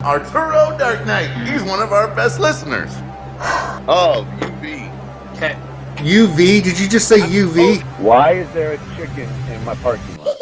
Arturo Dark Knight. He's one of our best listeners. Oh, UV. Okay. UV? Did you just say UV? Why is there a chicken in my parking lot?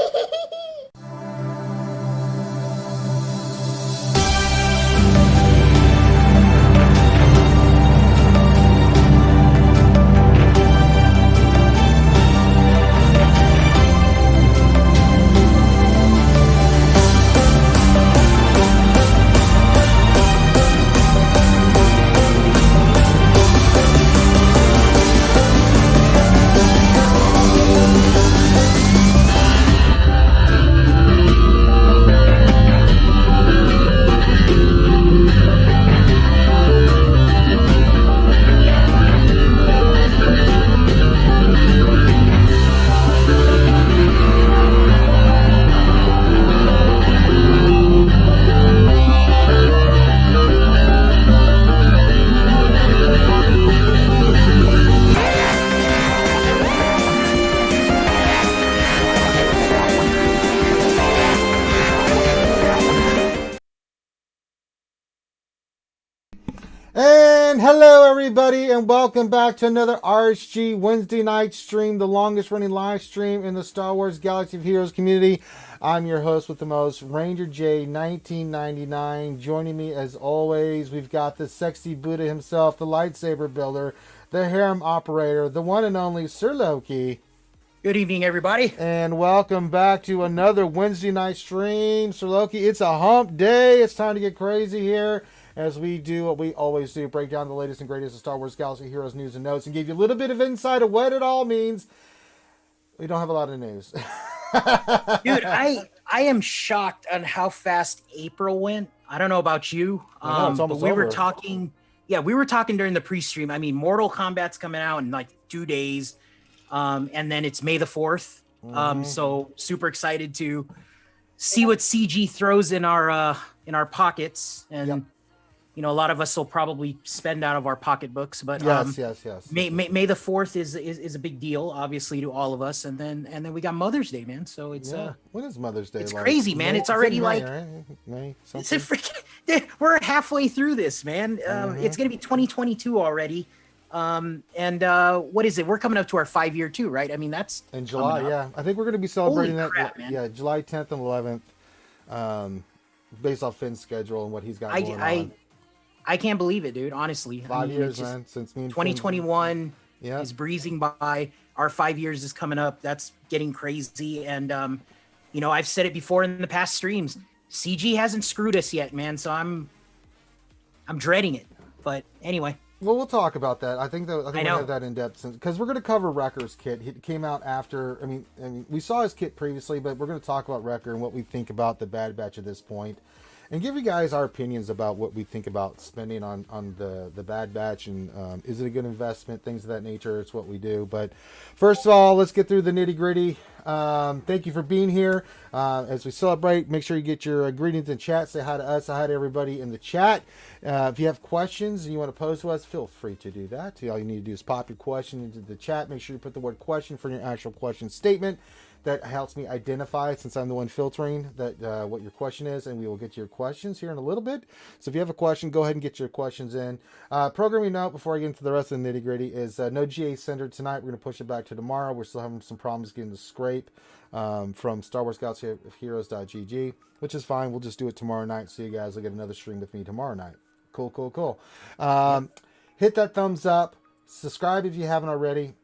And hello everybody, and welcome back to another RSG Wednesday night stream, the longest running live stream in the Star Wars Galaxy of Heroes community. I'm your host with the most, Ranger J 1999. Joining me as always, we've got the sexy Buddha himself, the lightsaber builder, the harem operator, the one and only Sir Loki. Good evening, everybody. And welcome back to another Wednesday night stream. Sir Loki, it's a hump day. It's time to get crazy here as we do what we always do, break down the latest and greatest of Star Wars Galaxy Heroes news and notes and give you a little bit of insight of what it all means. We don't have a lot of news. Dude, I am shocked on how fast April went. I don't know about you, but we were talking during the pre-stream. I mean, Mortal Kombat's coming out in like 2 days, and then it's May the 4th. So super excited to see what CG throws in our pockets, and Yep. You know, a lot of us will probably spend out of our pocketbooks, but Yes. May the 4th is a big deal, obviously, to all of us, and then we got Mother's Day, man. So it's when is Mother's Day? it's like? crazy, man. May? It's already May, like right? May it's a something? freaking. We're halfway through this, man. It's gonna be 2022 already, and what is it? We're coming up to our 5-year too, right? I mean, that's In July. Yeah, I think we're going to be celebrating Holy that. crap, man. Yeah, July 10th and 11th, based off Finn's schedule and what he's got going on. I can't believe it, dude. Honestly, 5 it's years, just- man, since me and 2021 Yeah. is breezing by. Our 5 years is coming up. That's getting crazy. And, you know, I've said it before in the past streams. CG hasn't screwed us yet, man. So I'm dreading it. But anyway. Well, we'll talk about that. I think we'll know. have that in depth because we're going to cover Wrecker's kit. He came out after. I mean, we saw his kit previously, but we're going to talk about Wrecker and what we think about the Bad Batch at this point, and give you guys our opinions about what we think about spending on the Bad Batch and is it a good investment, things of that nature. It's what we do. But first of all, let's get through the nitty gritty. Thank you for being here. As we celebrate, make sure you get your greetings in chat. Say hi to us. Say hi to everybody in the chat. If you have questions and you want to pose to us, feel free to do that. All you need to do is pop your question into the chat. Make sure you put the word question for your actual question statement. That helps me identify, since I'm the one filtering, that what your question is, and we will get to your questions here in a little bit. So if you have a question, go ahead and get your questions in. Programming note before I get into the rest of the nitty gritty is no GA Center tonight. We're going to push it back to tomorrow. We're still having some problems getting the scrape from Star Wars Galaxy of Heroes.gg, which is fine. We'll just do it tomorrow night. So you guys will get another stream with me tomorrow night. Cool. Hit that thumbs up. Subscribe if you haven't already.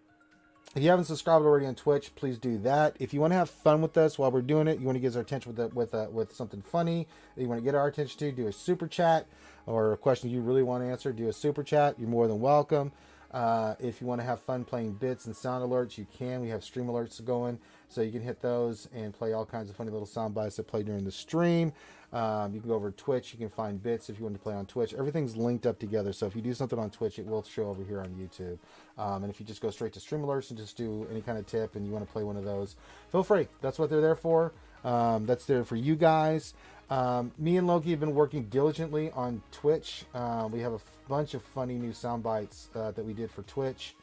If you haven't subscribed already on Twitch, please do that. If you want to have fun with us while we're doing it, you want to get our attention with something funny that you want to get our attention to, do a super chat, or a question you really want to answer, do a super chat. You're more than welcome. If you want to have fun playing bits and sound alerts, you can. We have stream alerts going, so you can hit those and play all kinds of funny little sound bites that play during the stream. You can go over to Twitch. You can find bits if you want to play on Twitch. Everything's linked up together, so if you do something on Twitch, it will show over here on YouTube. And if you just go straight to stream alerts and just do any kind of tip and you want to play one of those, feel free. That's what they're there for. That's there for you guys. Me and Loki have been working diligently on Twitch. We have a bunch of funny new sound bites that we did for Twitch.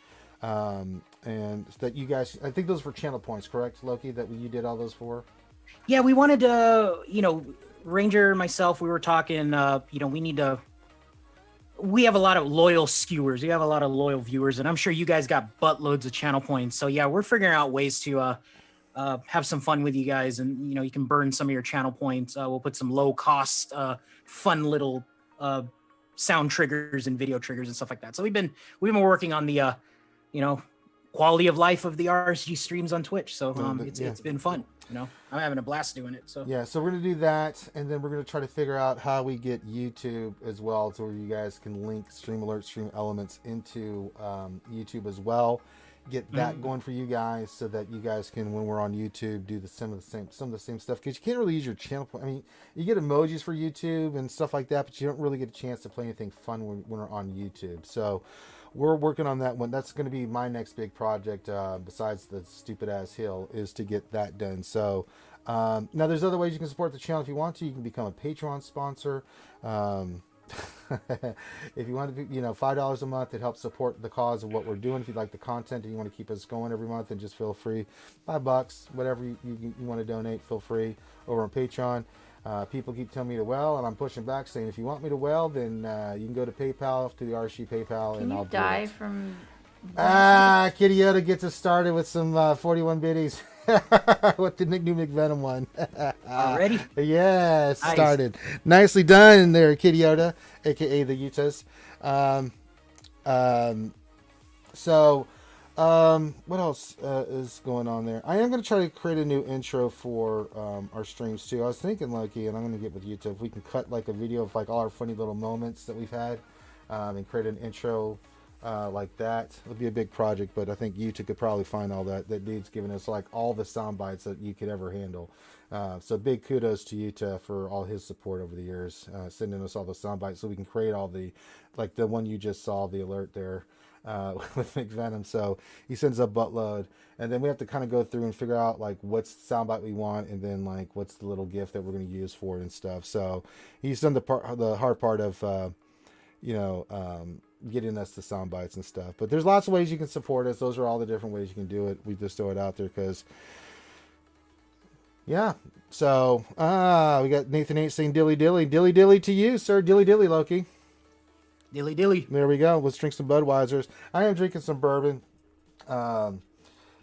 And that you guys, I think those were channel points, correct, Loki, that you did all those for? Yeah, we wanted to, Ranger and myself, we were talking, we have a lot of loyal skewers. We have a lot of loyal viewers, and I'm sure you guys got buttloads of channel points. So yeah, we're figuring out ways to have some fun with you guys, and you can burn some of your channel points. We'll put some low cost, fun little sound triggers and video triggers and stuff like that. So we've been working on the quality of life of the RSG streams on Twitch. So it's been fun. I'm having a blast doing it. So yeah, so we're gonna do that, and then we're gonna try to figure out how we get YouTube as well, to where you guys can link Stream Alert, Stream Elements into YouTube as well. Get that going for you guys, so that you guys can, when we're on YouTube, do some of the same stuff. Because you can't really use your channel. I mean, you get emojis for YouTube and stuff like that, but you don't really get a chance to play anything fun when we're on YouTube. So we're working on that one. That's going to be my next big project, besides the stupid ass hill, is to get that done. So now there's other ways you can support the channel if you want to. You can become a Patreon sponsor. If you want to be, $5 a month, it helps support the cause of what we're doing. If you like the content and you want to keep us going every month, then just feel free. $5, whatever you want to donate, feel free over on Patreon. People keep telling me to well, and I'm pushing back, saying if you want me to well, then you can go to PayPal, to the RSG PayPal, and I'll die do it. from. Kitty Yoda gets us started with some 41 biddies. What the new McVenom one? Already? Yes, Nice. started. Nicely done there, Kitty Yoda, aka the Utahs. What else is going on there? I am going to try to create a new intro for our streams too. I was thinking, Loki, and I'm going to get with you too, if we can cut like a video of like all our funny little moments that we've had, and create an intro like that. It'll be a big project, but I think YouTube could probably find all that. That dude's giving us like all the sound bites that you could ever handle. So big kudos to Utah for all his support over the years, sending us all the sound bites so we can create all the, like the one you just saw, the alert there with McVenom. So he sends a buttload, and then we have to kind of go through and figure out like what's the sound bite we want, and then like what's the little gift that we're going to use for it and stuff. So he's done the hard part of getting us the sound bites and stuff. But there's lots of ways you can support us. Those are all the different ways you can do it. We just throw it out there because, yeah. So we got Nathan H saying dilly dilly to you, sir. Dilly Loki. Dilly dilly. There we go. Let's drink some Budweisers. I am drinking some bourbon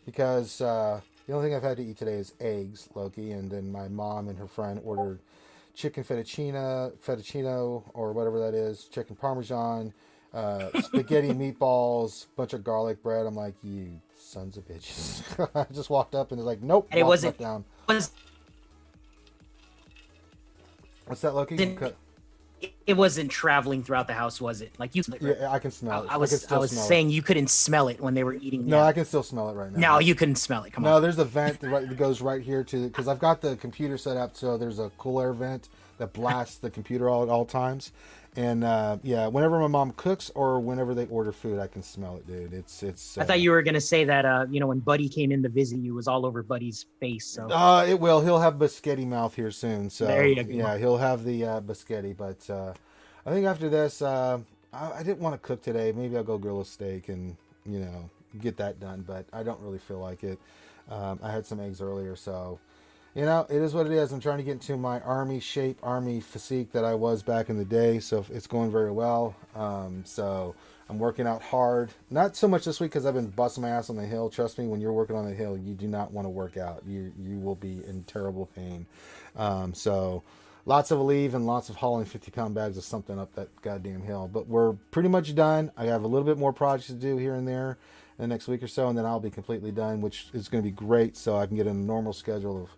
because the only thing I've had to eat today is eggs, Loki, and then my mom and her friend ordered chicken fettuccine or whatever that is, chicken parmesan, spaghetti meatballs, bunch of garlic bread. I'm like, you sons of bitches. I just walked up and it's like, nope. And it wasn't down. What's that, Loki? it wasn't traveling throughout the house, was it? Like you? Yeah, I can smell it. I was saying you couldn't smell it when they were eating. No, I can still smell it right now. No, you couldn't smell it. Come on. No, there's a vent that goes right here to, because I've got the computer set up so there's a cool air vent that blasts the computer at all times. And yeah, whenever my mom cooks or whenever they order food, I can smell it, dude. It's. I thought you were gonna say that when Buddy came in to visit you, it was all over Buddy's face. So. It will. He'll have biscotti mouth here soon. So there you go. Yeah, he'll have the biscotti. But I think after this, I didn't want to cook today. Maybe I'll go grill a steak and get that done. But I don't really feel like it. I had some eggs earlier, so. It is what it is. I'm trying to get into my army shape, army physique that I was back in the day. So it's going very well. So I'm working out hard. Not so much this week because I've been busting my ass on the hill. Trust me, when you're working on the hill, you do not want to work out. You will be in terrible pain. So lots of leave and lots of hauling 50-pound bags of something up that goddamn hill. But we're pretty much done. I have a little bit more projects to do here and there in the next week or so, and then I'll be completely done, which is going to be great. So I can get in a normal schedule of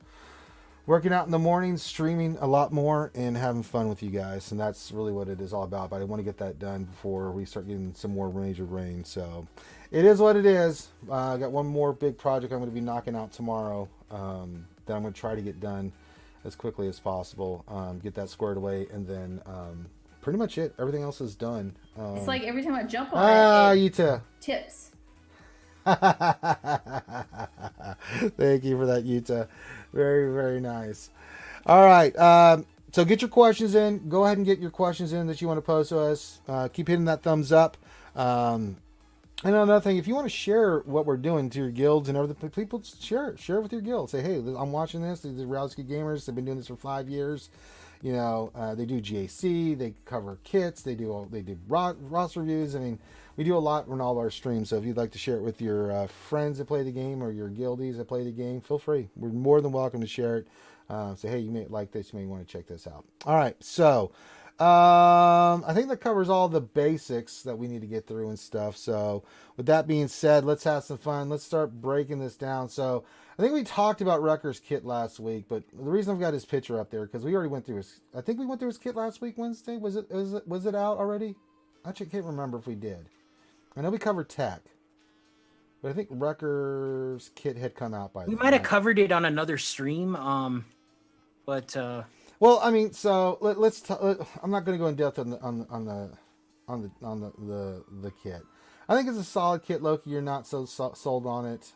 working out in the mornings, streaming a lot more, and having fun with you guys. And that's really what it is all about. But I want to get that done before we start getting some more major rain. So it is what it is. I got one more big project I'm going to be knocking out tomorrow that I'm going to try to get done as quickly as possible. Get that squared away. And then pretty much it. Everything else is done. It's like every time I jump on it Utah. Tips. Thank you for that, Utah. Very, very nice. All right. So get your questions in. Go ahead and get your questions in that you want to pose to us. Keep hitting that thumbs up. And another thing, if you want to share what we're doing to your guilds and everything, people share it with your guild. Say, hey, I'm watching this. These are Reality Gamers. They've been doing this for 5 years. You know, they do GAC. They cover kits. They do Ross reviews. I mean, we do a lot on all our streams. So if you'd like to share it with your friends that play the game or your guildies that play the game, feel free. We're more than welcome to share it. Say, hey, you may like this. You may want to check this out. All right, so I think that covers all the basics that we need to get through and stuff. So with that being said, let's have some fun. Let's start breaking this down. So I think we talked about Wrecker's kit last week, but the reason I've got his picture up there because we already went through his. I think we went through his kit last week Wednesday. Was it out already? I actually can't remember if we did. I know we covered tech, but I think Wrecker's kit had come out by then. We might have covered it on another stream. But well, I mean, so let's. I'm not going to go in depth on the kit. I think it's a solid kit, Loki. You're not so sold on it.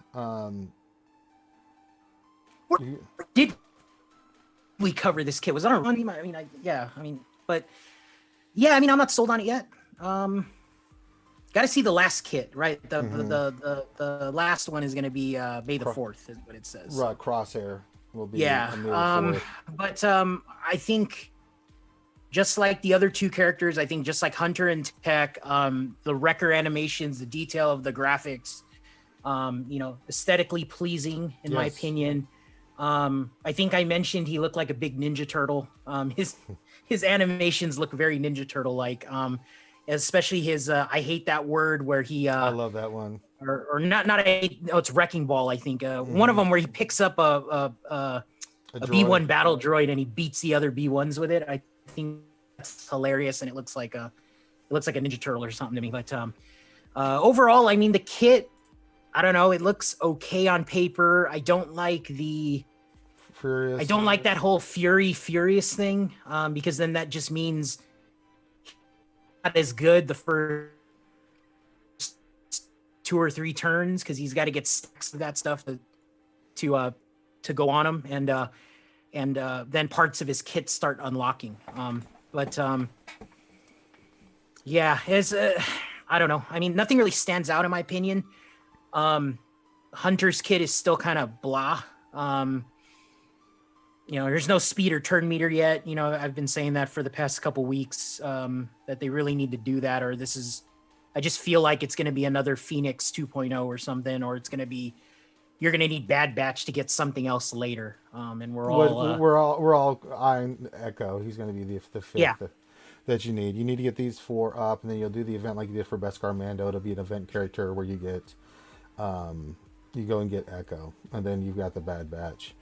Did we cover this kit? Was it on a run? I'm not sold on it yet. Got to see the last kit, right? The last one is going to be May the 4th, is what it says. Right, Crosshair will be. Yeah. But I think just like the other two characters, I think just like Hunter and Tech, the Wrecker animations, the detail of the graphics, aesthetically pleasing in my opinion. I think I mentioned he looked like a big Ninja Turtle. His animations look very Ninja Turtle like. Especially his I hate that word where he I love that one. Or not it's Wrecking Ball, I think. One of them where he picks up a B1 battle droid and he beats the other B1s with it. I think that's hilarious and it looks like a Ninja Turtle or something to me. But overall, I mean the kit, I don't know, it looks okay on paper. I don't like Furious. I don't like that whole Furious thing, because then that just means not as good the first 2 or 3 turns because he's got to get stacks of that stuff to go on him, and then parts of his kit start unlocking. I don't know. I mean, nothing really stands out in my opinion. Hunter's kit is still kind of blah. There's no speed or turn meter yet. I've been saying that for the past couple weeks, that they really need to do that, or I just feel like it's going to be another Phoenix 2.0 or something, or you're going to need Bad Batch to get something else later. And we're all eyeing Echo. He's going to be the fifth that you need. You need to get these 4 up, and then you'll do the event like you did for Beskar Mando. It'll be an event character where you get, you go and get Echo, and then you've got the Bad Batch.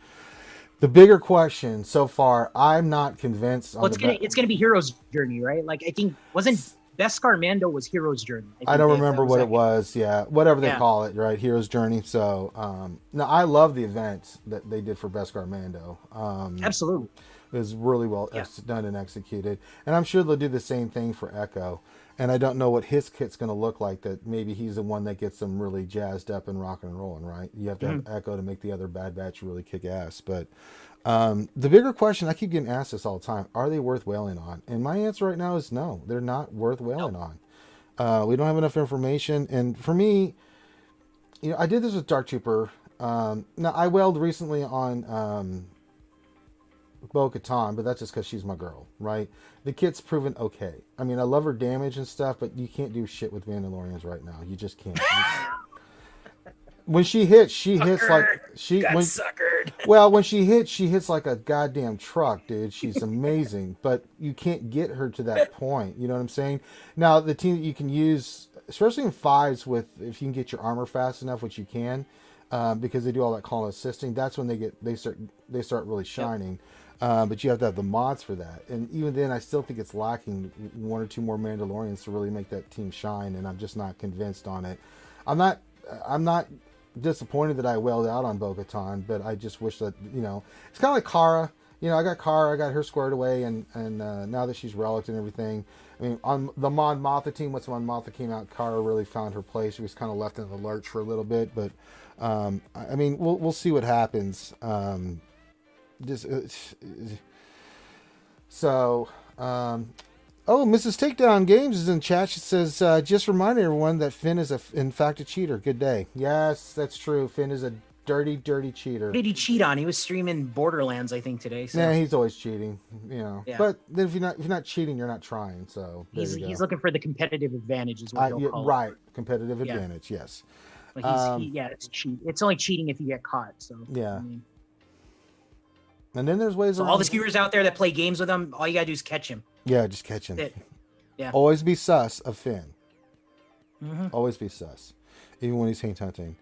The bigger question so far, I'm not convinced. Well, it's gonna be Hero's Journey, right? Like I think wasn't Beskar Mando was Hero's Journey. I don't remember what it was. Yeah, whatever they call it, right? Hero's Journey. So, no, I love the event that they did for Beskar Mando. Absolutely, it was really well done and executed, and I'm sure they'll do the same thing for Echo. And I don't know what his kit's going to look like. That maybe he's the one that gets them really jazzed up and rocking and rolling, right? You have to have Echo to make the other Bad Batch really kick ass. But the bigger question, I keep getting asked this all the time: are they worth whaling on? And my answer right now is no. They're not worth whaling on. We don't have enough information. And for me, I did this with Dark Trooper. Now I whaled recently on Bo-Katan, but that's just because she's my girl, right? The kit's proven okay. I mean, I love her damage and stuff, but you can't do shit with Mandalorians right now. You just can't. When she hits like suckered. Well, when she hits like a goddamn truck, dude. She's amazing, but you can't get her to that point. You know what I'm saying? Now, the team that you can use, especially in 5s, if you can get your armor fast enough, which you can, because they do all that call assisting. That's when they start really shining. Yep. But you have to have the mods for that, and even then, I still think it's lacking 1 or 2 more Mandalorians to really make that team shine. And I'm just not convinced on it. I'm not disappointed that I whaled out on Bo-Katan, but I just wish that it's kind of like Kara. I got Kara, I got her squared away, and now that she's relicked and everything. I mean, on the Mon Mothma team, once Mon Mothma came out, Kara really found her place. She was kind of left in the lurch for a little bit, but I mean, we'll see what happens. Oh, Mrs. Takedown Games is in chat. She says, just reminding everyone that Finn is, in fact, a cheater. Good day. Yes, that's true. Finn is a dirty, dirty cheater. What did he cheat on? He was streaming Borderlands, I think, today. So. Yeah, he's always cheating, Yeah. But if you're not cheating, you're not trying. So he's looking for the competitive advantage, is what he'll call it. Right, competitive advantage. Yes. But it's cheat. It's only cheating if you get caught. So yeah. And then there's ways around. All the viewers out there that play games with him, all you gotta do is catch him. Yeah, just catch him. Yeah. Always be sus of Finn. Mm-hmm. Always be sus, even when he's hint hunting.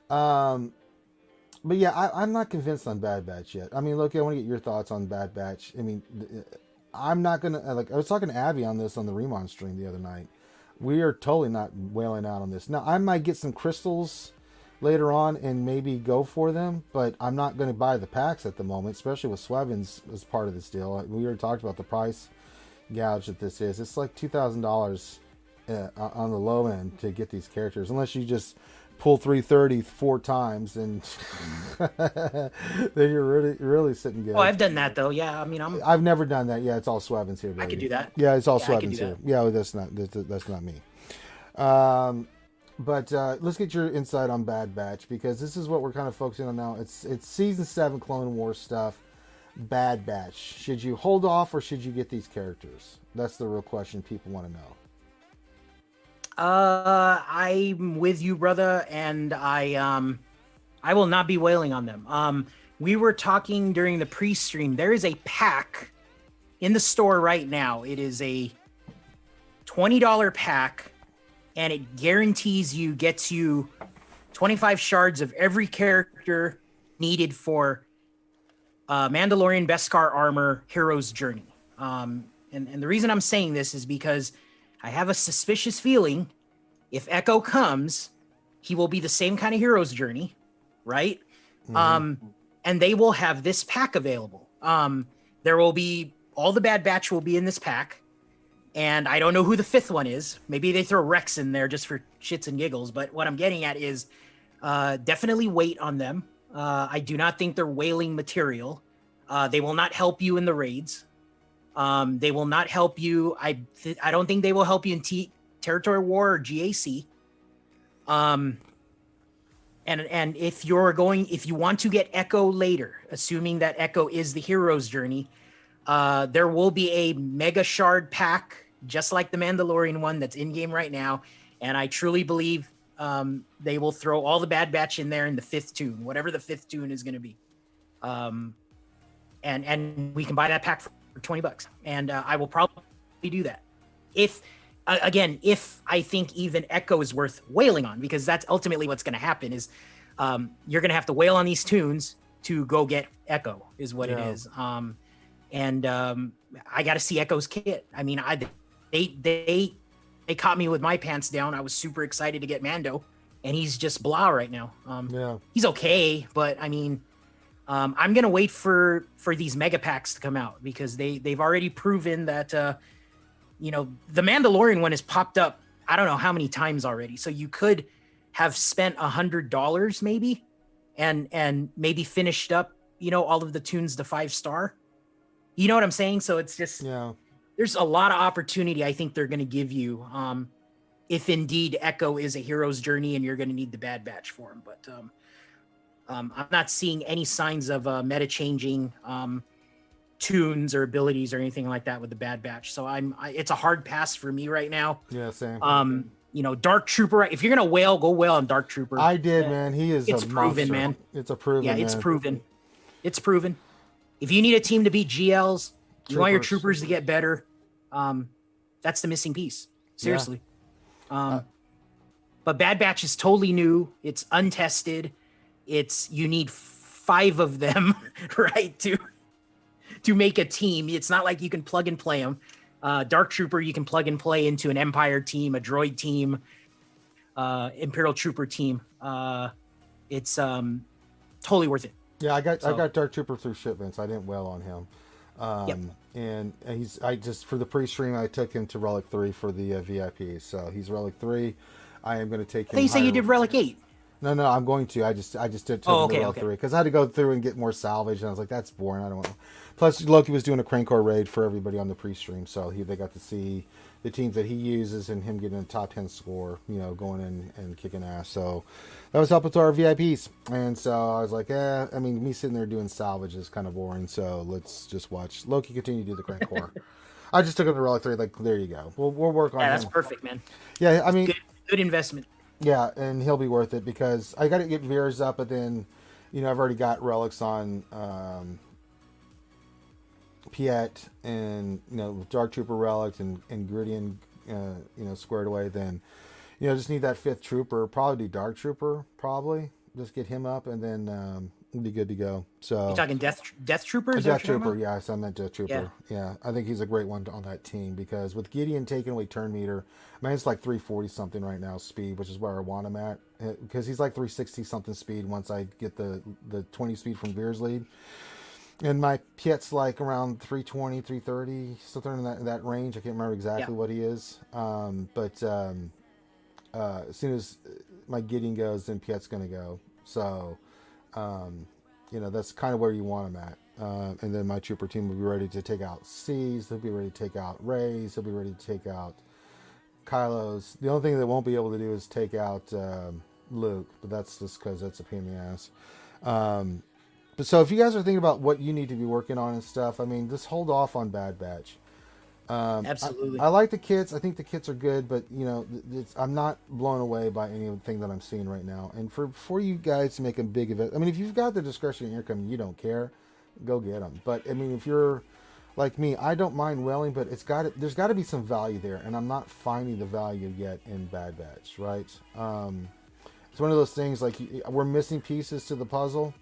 But yeah, I'm not convinced on Bad Batch yet. I mean, look, I want to get your thoughts on Bad Batch. I mean, I'm not gonna I was talking to Abby on this on the Remon stream the other night. We are totally not wailing out on this. Now, I might get some crystals later on and maybe go for them, but I'm not going to buy the packs at the moment, especially with Swevins as part of this deal. We already talked about the price gouge that this is. It's like $2,000 on the low end to get these characters, unless you just pull 330 4 times, and then you're really sitting good. Oh, I've done that though. Yeah, I mean, I've never done that. Yeah, it's all Swevins here, baby. I could do that. Yeah, it's all Swevins here. Yeah, that's not me. But let's get your insight on Bad Batch, because this is what we're kind of focusing on now. It's season 7 Clone Wars stuff. Bad Batch. Should you hold off or should you get these characters? That's the real question people want to know. I'm with you, brother, and I will not be wailing on them. We were talking during the pre-stream. There is a pack in the store right now. It is a $20 pack, and it gets you 25 shards of every character needed for Mandalorian Beskar armor Hero's Journey. And the reason I'm saying this is because I have a suspicious feeling if Echo comes, he will be the same kind of Hero's Journey, right? Mm-hmm. And they will have this pack available. There will be, all the Bad Batch will be in this pack, and I don't know who the 5th one is. Maybe they throw Rex in there just for shits and giggles, but what I'm getting at is definitely wait on them. I do not think they're whaling material. They will not help you in the raids. They will not help you. I don't think they will help you in Territory War or GAC. And if you want to get Echo later, assuming that Echo is the Hero's Journey, there will be a Mega Shard pack, just like the Mandalorian one that's in game right now. And I truly believe they will throw all the Bad Batch in there in the 5th tune, whatever the 5th tune is going to be. And we can buy that pack for $20, and I will probably do that if I think even Echo is worth wailing on, because that's ultimately what's going to happen is you're going to have to wail on these tunes to go get Echo is what it is. And I got to see Echo's kit. I mean, they caught me with my pants down. I was super excited to get Mando, and he's just blah right now. He's okay, but I mean, I'm going to wait for these mega packs to come out, because they've already proven that, the Mandalorian one has popped up, I don't know how many times already. So you could have spent $100 maybe and maybe finished up, all of the tunes to 5-star. You know what I'm saying? So it's just, there's a lot of opportunity I think they're going to give you. If indeed Echo is a Hero's Journey and you're going to need the Bad Batch for him. But, I'm not seeing any signs of meta changing tunes or abilities or anything like that with the Bad Batch. So it's a hard pass for me right now. Yeah, same. Dark Trooper. If you're gonna whale, go whale on Dark Trooper. I did, man. It's proven, man. It's a proven. Yeah, it's proven. It's proven. If you need a team to beat GLs, you want your troopers to get better. That's the missing piece. Seriously. Yeah. But Bad Batch is totally new. It's untested. You need 5 of them, right, to make a team. It's not like you can plug and play them. Dark Trooper, you can plug and play into an Empire team, a Droid team, Imperial Trooper team. It's totally worth it. Yeah, I got Dark Trooper through shipments. I didn't wail on him. And for the pre-stream, I took him to Relic 3 for the VIP. So he's Relic 3. I am going to take him. You say you did Relic 8. No, I'm going to. I just did Relic 3 because I had to go through and get more salvage, and I was like, that's boring. I don't want to. Plus, Loki was doing a Crankcore raid for everybody on the pre-stream, so they got to see the teams that he uses and him getting a top 10 score, going in and kicking ass. So that was helping to our VIPs, and so I was like, me sitting there doing salvage is kind of boring. So let's just watch Loki continue to do the Crankcore. I just took him to Relic 3. Like, there you go. We'll work on. Yeah, that's perfect, man. Yeah, I mean, good investment. Yeah, and he'll be worth it because I got to get Veers up, but then, I've already got relics on Piet and Dark Trooper relics and Griddian, squared away. Then, just need that 5th Trooper. Probably do Dark Trooper. Probably just get him up, and then we'll be good to go. So you're talking Death Trooper? Death Trooper, yes, I meant Death Trooper. Yeah, I think he's a great one on that team because with Gideon taking away turn meter, it's like 340 something right now speed, which is where I want him at because he's like 360 something speed once I get the 20 speed from Veer's lead. And my Piet's like around 320, 330, something in that range. I can't remember exactly what he is. But as soon as my Gideon goes, then Piet's going to go. So, that's kind of where you want him at. And then my trooper team will be ready to take out C's. They'll be ready to take out Rey's. They'll be ready to take out Kylo's. The only thing they won't be able to do is take out Luke, but that's just because that's a pain in the ass. But so if you guys are thinking about what you need to be working on and stuff, just hold off on Bad Batch. Absolutely. I like the kits. I think the kits are good, but I'm not blown away by anything that I'm seeing right now. And for you guys to make a big event, if you've got the discretionary income, you don't care, go get them. But if you're like me, I don't mind whaling, but there's got to be some value there, and I'm not finding the value yet in Bad Batch. Right? It's one of those things like we're missing pieces to the puzzle,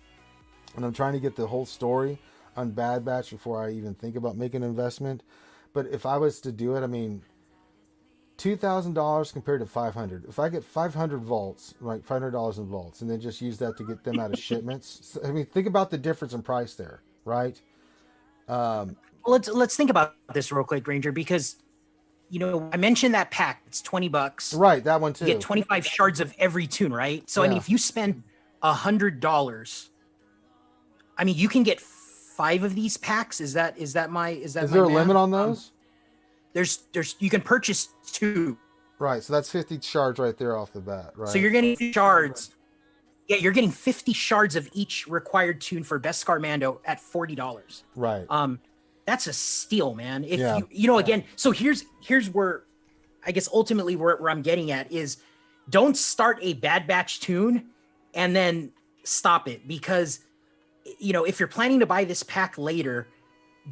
and I'm trying to get the whole story on Bad Batch before I even think about making an investment. But if I was to do it, $2,000 compared to $500. If I get 500 volts, right, $500 in volts, and then just use that to get them out of shipments. Think about the difference in price there, right? Let's think about this real quick, Ranger, because I mentioned that pack. It's $20. Right, that one too. You get 25 shards of every tune, right? So if you spend $100, you can get 5 of these packs. Is there a limit on those? There's you can purchase 2. Right, so that's 50 shards right there off the bat, right? So you're getting shards. Yeah, you're getting 50 shards of each required tune for Beskar Mando at $40. Right. That's a steal, man. If again, so here's where I guess ultimately where I'm getting at is don't start a Bad Batch tune and then stop it, because if you're planning to buy this pack later,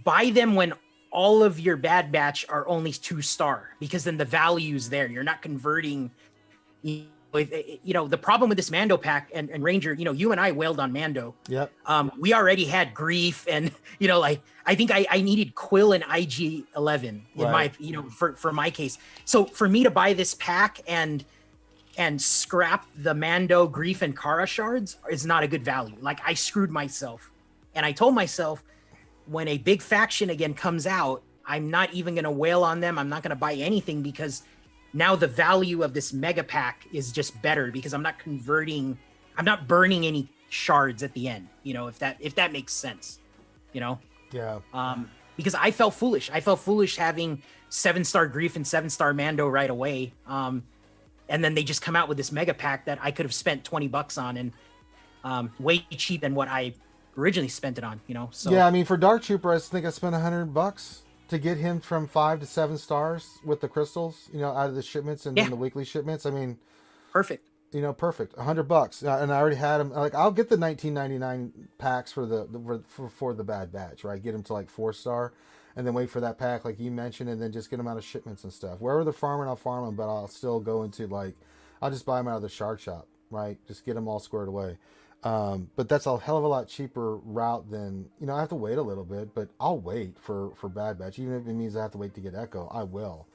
buy them when all of your Bad Batch are only 2-star, because then the value's there. You're not converting. The problem with this Mando pack and Ranger, you and I wailed on Mando. Yep. We already had Grief, and I think I needed Quill and IG-11 in my for my case. So for me to buy this pack and scrap the Mando, Grief, and Kara shards is not a good value. Like, I screwed myself. And I told myself, when a big faction again comes out, I'm not even going to wail on them. I'm not going to buy anything, because now the value of this mega pack is just better, because I'm not burning any shards at the end, if that makes sense, Yeah. Because I felt foolish. I felt foolish having 7-star Grief and 7-star Mando right away. And then they just come out with this mega pack that I could have spent $20 on, and way cheap than what I originally spent it on, So yeah, for Dark Trooper, I think I spent $100 to get him from 5 to 7 stars with the crystals, out of the shipments and then the weekly shipments. Perfect. Perfect. $100, and I already had him. Like, I'll get the 19.99 packs for the Bad Batch, right? Get him to like 4-star. And then wait for that pack, like you mentioned, and then just get them out of shipments and stuff. Wherever they're farming, I'll farm them, but I'll still go into, I'll just buy them out of the shark shop, right? Just get them all squared away. But that's a hell of a lot cheaper route than, I have to wait a little bit, but I'll wait for Bad Batch. Even if it means I have to wait to get Echo, I will.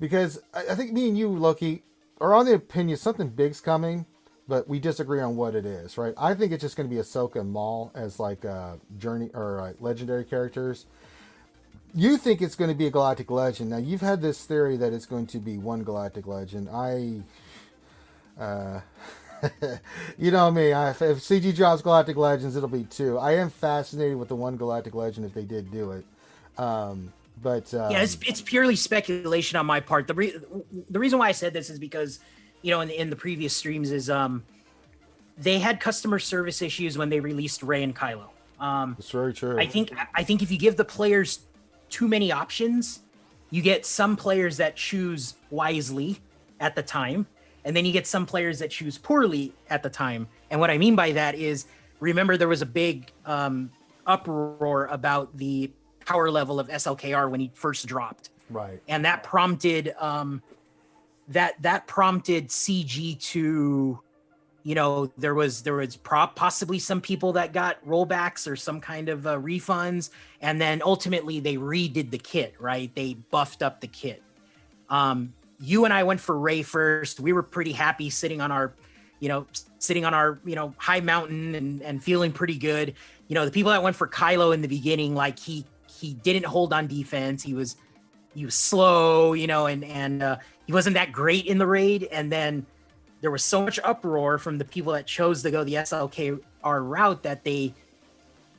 Because I think me and you, Loki, are on the opinion something big's coming, but we disagree on what it is, right? I think it's just going to be Ahsoka and Maul as journey or legendary characters. You think it's going to be a galactic legend. Now, you've had this theory that it's going to be one galactic legend. You know me. If CG drops Galactic Legends, it'll be 2. I am fascinated with the one Galactic Legend if they did do it. Yeah, it's purely speculation on my part. The reason why I said this is because, in the previous streams is they had customer service issues when they released Rey and Kylo. It's very true. I think if you give the players too many options, you get some players that choose wisely at the time, and then you get some players that choose poorly at the time. And what I mean by that is, remember there was a big uproar about the power level of SLKR when he first dropped, right? And that prompted that prompted CG to, there was possibly some people that got rollbacks or some kind of refunds, and then ultimately they redid the kit, right? They buffed up the kit. You and I went for Rey first. We were pretty happy sitting on our high mountain and feeling pretty good. The people that went for Kylo in the beginning, like he didn't hold on defense. He was slow, and he wasn't that great in the raid. And then there was so much uproar from the people that chose to go the SLKR route that they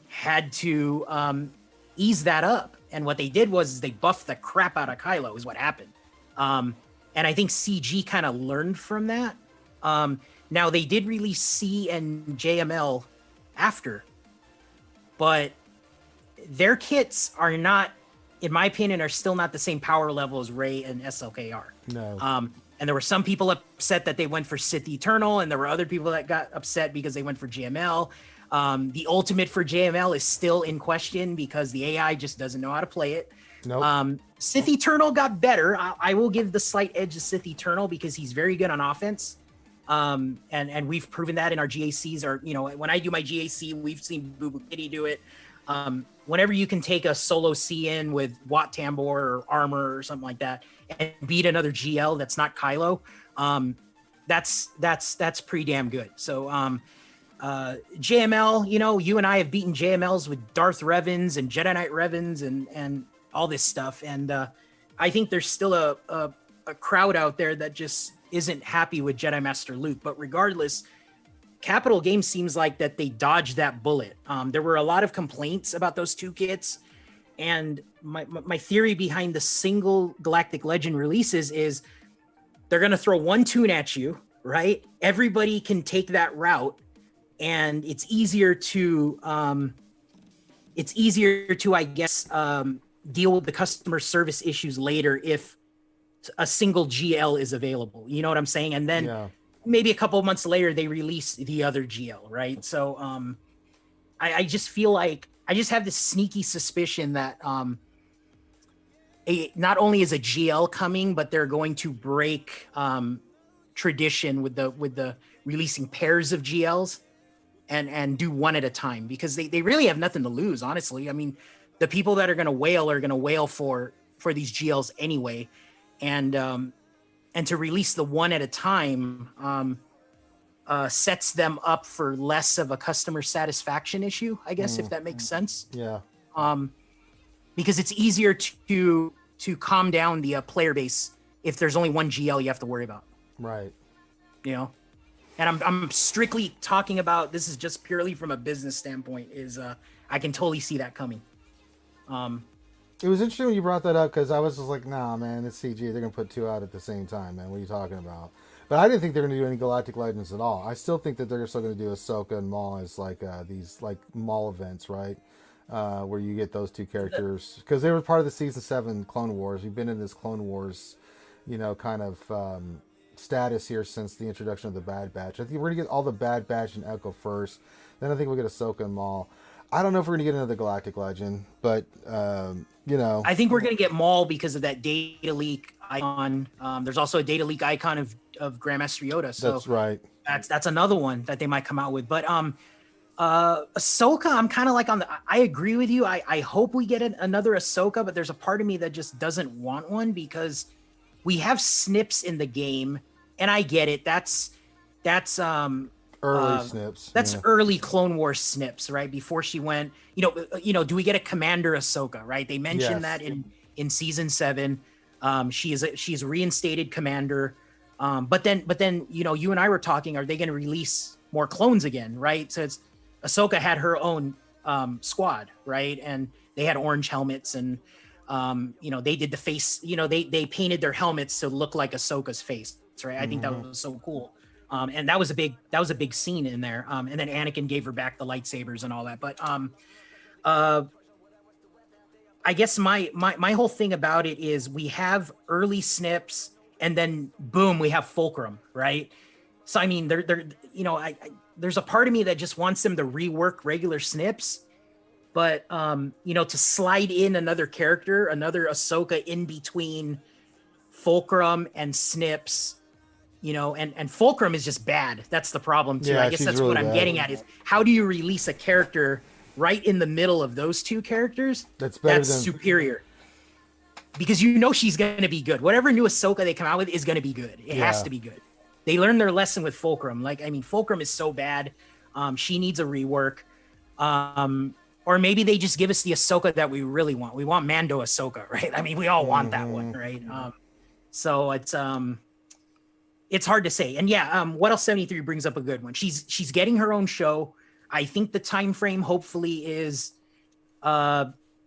had to ease that up. And what they did was they buffed the crap out of Kylo is what happened. And I think CG kind of learned from that. Now they did release C and JML after, but their kits are not, in my opinion, are still not the same power level as Rey and SLKR. No. And there were some people upset that they went for Sith Eternal, and there were other people that got upset because they went for JML. The ultimate for JML is still in question because the AI just doesn't know how to play it. Nope. Sith Eternal got better. I will give the slight edge to Sith Eternal because he's very good on offense. And we've proven that in our GACs, or, when I do my GAC, we've seen Boo Boo Kitty do it. Whenever you can take a solo C in with Wat Tambor or Armor or something like that and beat another GL that's not Kylo, that's pretty damn good. So JML, you and I have beaten JMLs with Darth Revens and Jedi Knight Revens and all this stuff. And I think there's still a crowd out there that just isn't happy with Jedi Master Luke. But regardless, Capital Games seems like that they dodged that bullet. There were a lot of complaints about those two kits. And my theory behind the single Galactic Legend releases is they're going to throw one tune at you, right? Everybody can take that route. And it's easier to, I guess, deal with the customer service issues later if a single GL is available. You know what I'm saying? And then maybe a couple of months later, they release the other GL, right? So I just feel like, I just have this sneaky suspicion that not only is a GL coming, but they're going to break tradition with the releasing pairs of GLs and do one at a time, because they really have nothing to lose, honestly. I mean, the people that are going to whale for these GLs anyway. And to release the one at a time sets them up for less of a customer satisfaction issue, I guess, if that makes sense. Yeah. Because it's easier to calm down the player base if there's only one GL you have to worry about. Right. And I'm strictly talking about, this is just purely from a business standpoint, is I can totally see that coming. It was interesting when you brought that up, because I was just like, nah, man, it's CG. They're going to put two out at the same time, man. What are you talking about? But I didn't think they were going to do any Galactic Legends at all. I still think that they're still going to do Ahsoka and Maul as like these like Maul events, right? Where you get those two characters. Because they were part of the Season 7 Clone Wars. We've been in this Clone Wars, kind of status here since the introduction of the Bad Batch. I think we're going to get all the Bad Batch and Echo first. Then I think we'll get Ahsoka and Maul. I don't know if we're going to get another Galactic Legend, but, I think we're going to get Maul because of that data leak icon. There's also a data leak icon of Grandmaster Yoda. So that's right. That's another one that they might come out with. But Ahsoka, I'm kind of like I agree with you. I hope we get another Ahsoka, but there's a part of me that just doesn't want one, because we have snips in the game, and I get it. That's early snips. That's early Clone Wars snips, right? Before she went, do we get a Commander Ahsoka, right? They mentioned that in Season 7. She's reinstated Commander. But then, you and I were talking, are they going to release more clones again? Right. So Ahsoka had her own squad, right? And they had orange helmets and, they did the face, they painted their helmets to look like Ahsoka's face, right? I think that was so cool. And that was a big scene in there. And then Anakin gave her back the lightsabers and all that. But I guess my whole thing about it is we have early snips and then boom, we have Fulcrum, right? So I mean, there's a part of me that just wants them to rework regular snips, but to slide in another character, another Ahsoka in between Fulcrum and snips, and Fulcrum is just bad. That's the problem too. Yeah, I guess that's really what I'm bad. getting at is how do you release a character right in the middle of those two characters That's better than superior? Because she's going to be good. Whatever new Ahsoka they come out with is going to be good. It has to be good. They learned their lesson with Fulcrum. Fulcrum is so bad. She needs a rework. Or maybe they just give us the Ahsoka that we really want. We want Mando Ahsoka, right? I mean, we all want that one, right? So it's hard to say. And what else 73 brings up a good one. She's getting her own show. I think the time frame hopefully is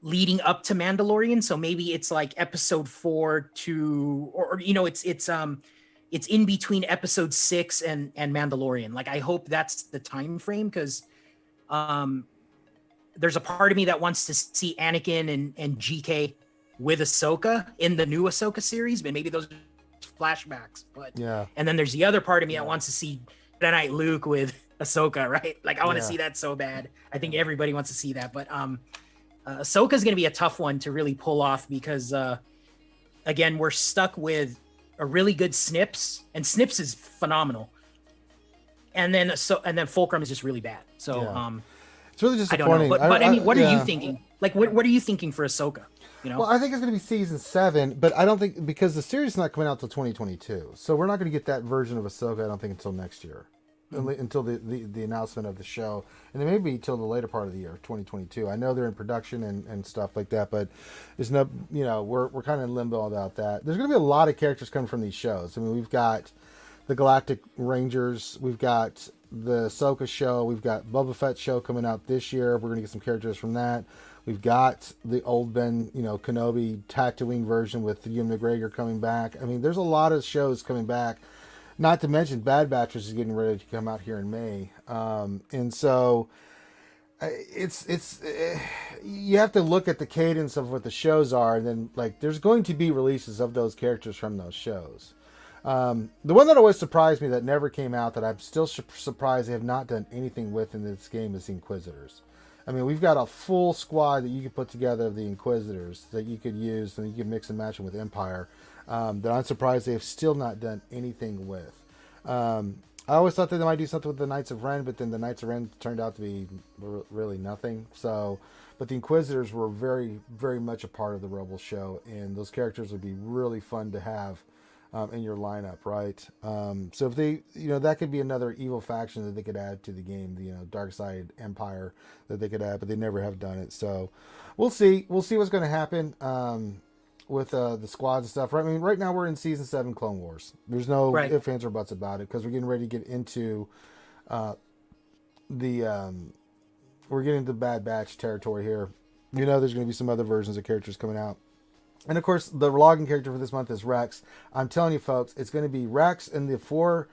leading up to Mandalorian. So maybe it's like episode 4 to, or it's in between episode 6 and Mandalorian. Like, I hope that's the time frame because there's a part of me that wants to see Anakin and GK with Ahsoka in the new Ahsoka series, but maybe those are flashbacks. But and then there's the other part of me that wants to see Jedi Knight Luke with Ahsoka, right? Like, I want to see that so bad. I think everybody wants to see that. But Ahsoka's going to be a tough one to really pull off because, again, we're stuck with a really good Snips, and Snips is phenomenal. And then Fulcrum is just really bad. So it's really disappointing. I don't know, but I mean, what are you thinking? Like, what are you thinking for Ahsoka? Well, I think it's going to be season 7, but I don't think, because the series is not coming out till 2022, so we're not going to get that version of Ahsoka, I don't think, until next year, until the announcement of the show, and it may be till the later part of the year, 2022. I know they're in production and stuff like that, but there's no, we're kind of in limbo about that. There's going to be a lot of characters coming from these shows. I mean, we've got the Galactic Rangers, we've got the Ahsoka show, we've got Boba Fett show coming out this year. We're going to get some characters from that. We've got the old Ben, Kenobi Tatooine version with Ewan McGregor coming back. I mean, there's a lot of shows coming back. Not to mention Bad Batch, which is getting ready to come out here in May. And so it's you have to look at the cadence of what the shows are, and then there's going to be releases of those characters from those shows. The one that always surprised me that never came out, that I'm still surprised they have not done anything with in this game, is the Inquisitors. I mean, we've got a full squad that you could put together of the Inquisitors that you could use, and you could mix and match them with Empire, that I'm surprised they have still not done anything with. I always thought that they might do something with the Knights of Ren, but then the Knights of Ren turned out to be really nothing. So, but the Inquisitors were very, very much a part of the Rebel show, and those characters would be really fun to have in your lineup, right? So if they, that could be another evil faction that they could add to the game, the Dark Side Empire that they could add, but they never have done it. So we'll see what's going to happen with the squads and stuff. I mean, right now we're in season 7 Clone Wars. There's no ifs, ands, or buts about it, because we're getting ready to get into we're getting into Bad Batch territory here. There's going to be some other versions of characters coming out. And of course, the login character for this month is Rex. I'm telling you, folks, it's going to be Rex and the 4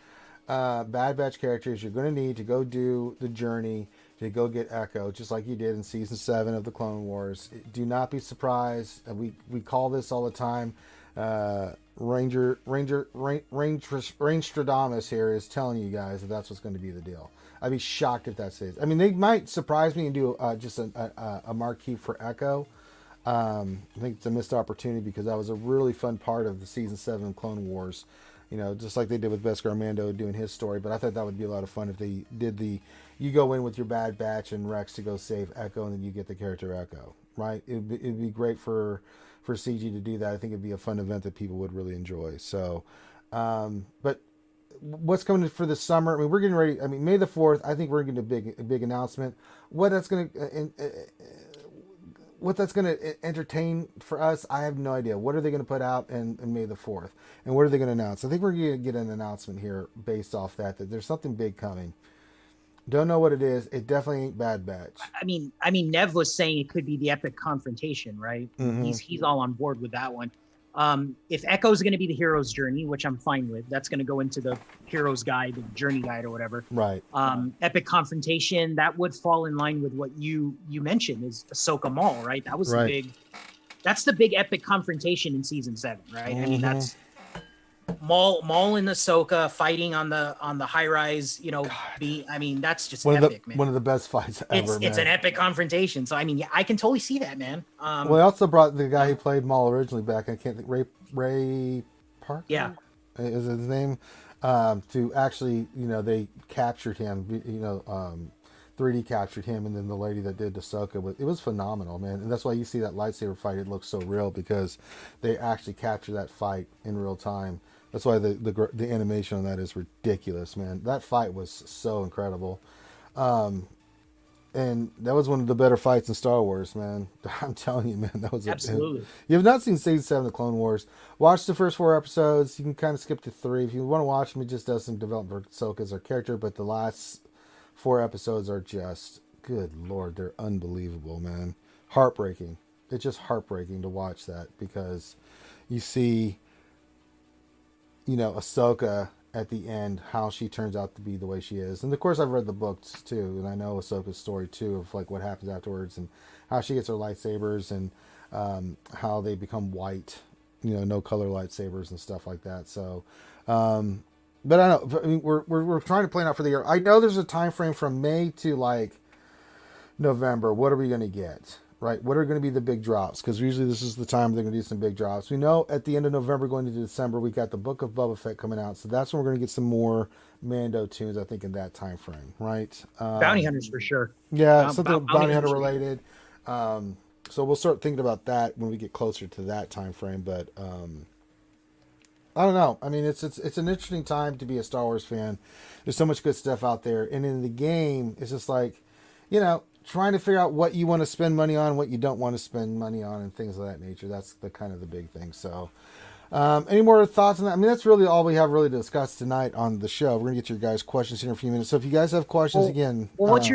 Bad Batch characters you're going to need to go do the journey to go get Echo, just like you did in season 7 of the Clone Wars. Do not be surprised. We call this all the time. Rangestradamus here is telling you guys that that's what's going to be the deal. I'd be shocked if that's it. I mean, they might surprise me and do just a marquee for Echo. I think it's a missed opportunity, because that was a really fun part of the season 7 Clone Wars, just like they did with Beskar Mando doing his story. But I thought that would be a lot of fun if they did you go in with your Bad Batch and Rex to go save Echo, and then you get the character Echo, right? It'd be great for CG to do that. I think it'd be a fun event that people would really enjoy. So, but what's coming for this summer? I mean, we're getting ready. I mean, May the 4th, I think we're getting a big announcement. What that's going to what that's going to entertain for us, I have no idea. What are they going to put out in May the 4th? And what are they going to announce? I think we're going to get an announcement here based off that there's something big coming. Don't know what it is. It definitely ain't Bad Batch. I mean, Nev was saying it could be the epic confrontation, right? Mm-hmm. He's all on board with that one. If Echo's going to be the hero's journey, which I'm fine with, that's going to go into the hero's guide, the journey guide or whatever. Right. Epic confrontation, that would fall in line with what you mentioned is Ahsoka Maul, right? That was that's the big epic confrontation in season 7, right? Mm-hmm. I mean, that's Maul and Ahsoka fighting on the high rise, that's just epic, man. One of the best fights ever. It's an epic confrontation. So I mean, yeah, I can totally see that, man. Well, they also brought the guy who played Maul originally back. I can't think. Ray Parker. Yeah, is his name? To actually, they captured him. 3D captured him, and then the lady that did Ahsoka. It was phenomenal, man. And that's why you see that lightsaber fight. It looks so real because they actually capture that fight in real time. That's why the animation on that is ridiculous, man. That fight was so incredible. And that was one of the better fights in Star Wars, man. I'm telling you, man, that was absolutely. You have not seen season 7 of the Clone Wars. Watch the first 4 episodes. You can kind of skip to 3 if you want to watch them. It just does some development for Ahsoka as our character, but the last 4 episodes are just, good Lord, they're unbelievable, man. Heartbreaking. It's just heartbreaking to watch that because you see, Ahsoka at the end, how she turns out to be the way she is. And of course I've read the books too, and I know Ahsoka's story too of like what happens afterwards and how she gets her lightsabers and how they become white, no color lightsabers and stuff like that. So, but I know, I mean, we're trying to plan out for the year. I know there's a time frame from May to like November. What are we going to get? Right? What are going to be the big drops? Because usually this is the time they're going to do some big drops. We know at the end of November, going into December, we got the Book of Boba Fett coming out. So that's when we're going to get some more Mando tunes, I think, in that time frame, right? Bounty Hunters for sure. Yeah, something Bounty Hunter related. So we'll start thinking about that when we get closer to that time frame. But I don't know. I mean, it's an interesting time to be a Star Wars fan. There's so much good stuff out there. And in the game, it's just like, trying to figure out what you want to spend money on, what you don't want to spend money on, and things of that nature. That's the kind of the big thing. So, any more thoughts on that? I mean, that's really all we have really to discuss tonight on the show. We're gonna get your guys' questions here in a few minutes. So, if you guys have questions again, what's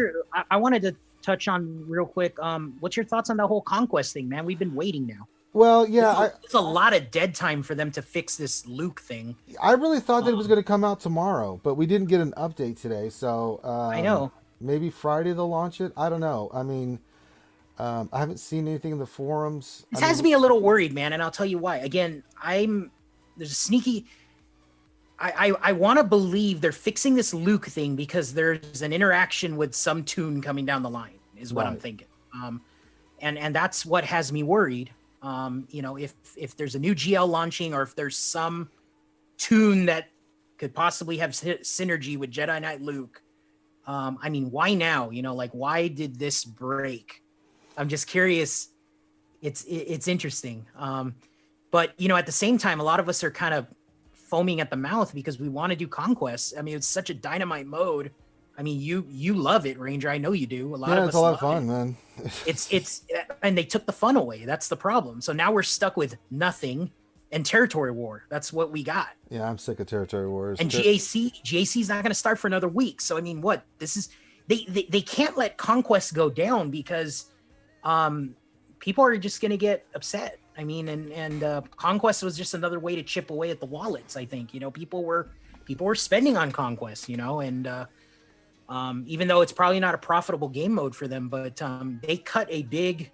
I wanted to touch on real quick. What's your thoughts on the whole conquest thing, man? We've been waiting now. Well, yeah, it's a lot of dead time for them to fix this Luke thing. I really thought that it was going to come out tomorrow, but we didn't get an update today. So I know. Maybe Friday they'll launch it. I don't know. I mean, I haven't seen anything in the forums. This has me a little worried, man, and I'll tell you why. Again, there's a sneaky. I want to believe they're fixing this Luke thing because there's an interaction with some tune coming down the line, is what I'm thinking. And that's what has me worried. If there's a new GL launching or if there's some tune that could possibly have synergy with Jedi Knight Luke. I mean, why now? Why did this break? I'm just curious. It's interesting. But at the same time, a lot of us are kind of foaming at the mouth because we want to do Conquest. I mean, it's such a dynamite mode. I mean, you love it, Ranger. I know you do. It's a lot of fun, man. It's and they took the fun away. That's the problem. So now we're stuck with nothing and territory war. That's what we got. Yeah, I'm sick of territory wars. And GAC's not going to start for another week. So I mean, what this is, they can't let Conquest go down because people are just going to get upset. I mean, and Conquest was just another way to chip away at the wallets. I think people were spending on Conquest. And even though it's probably not a profitable game mode for them, but they cut a big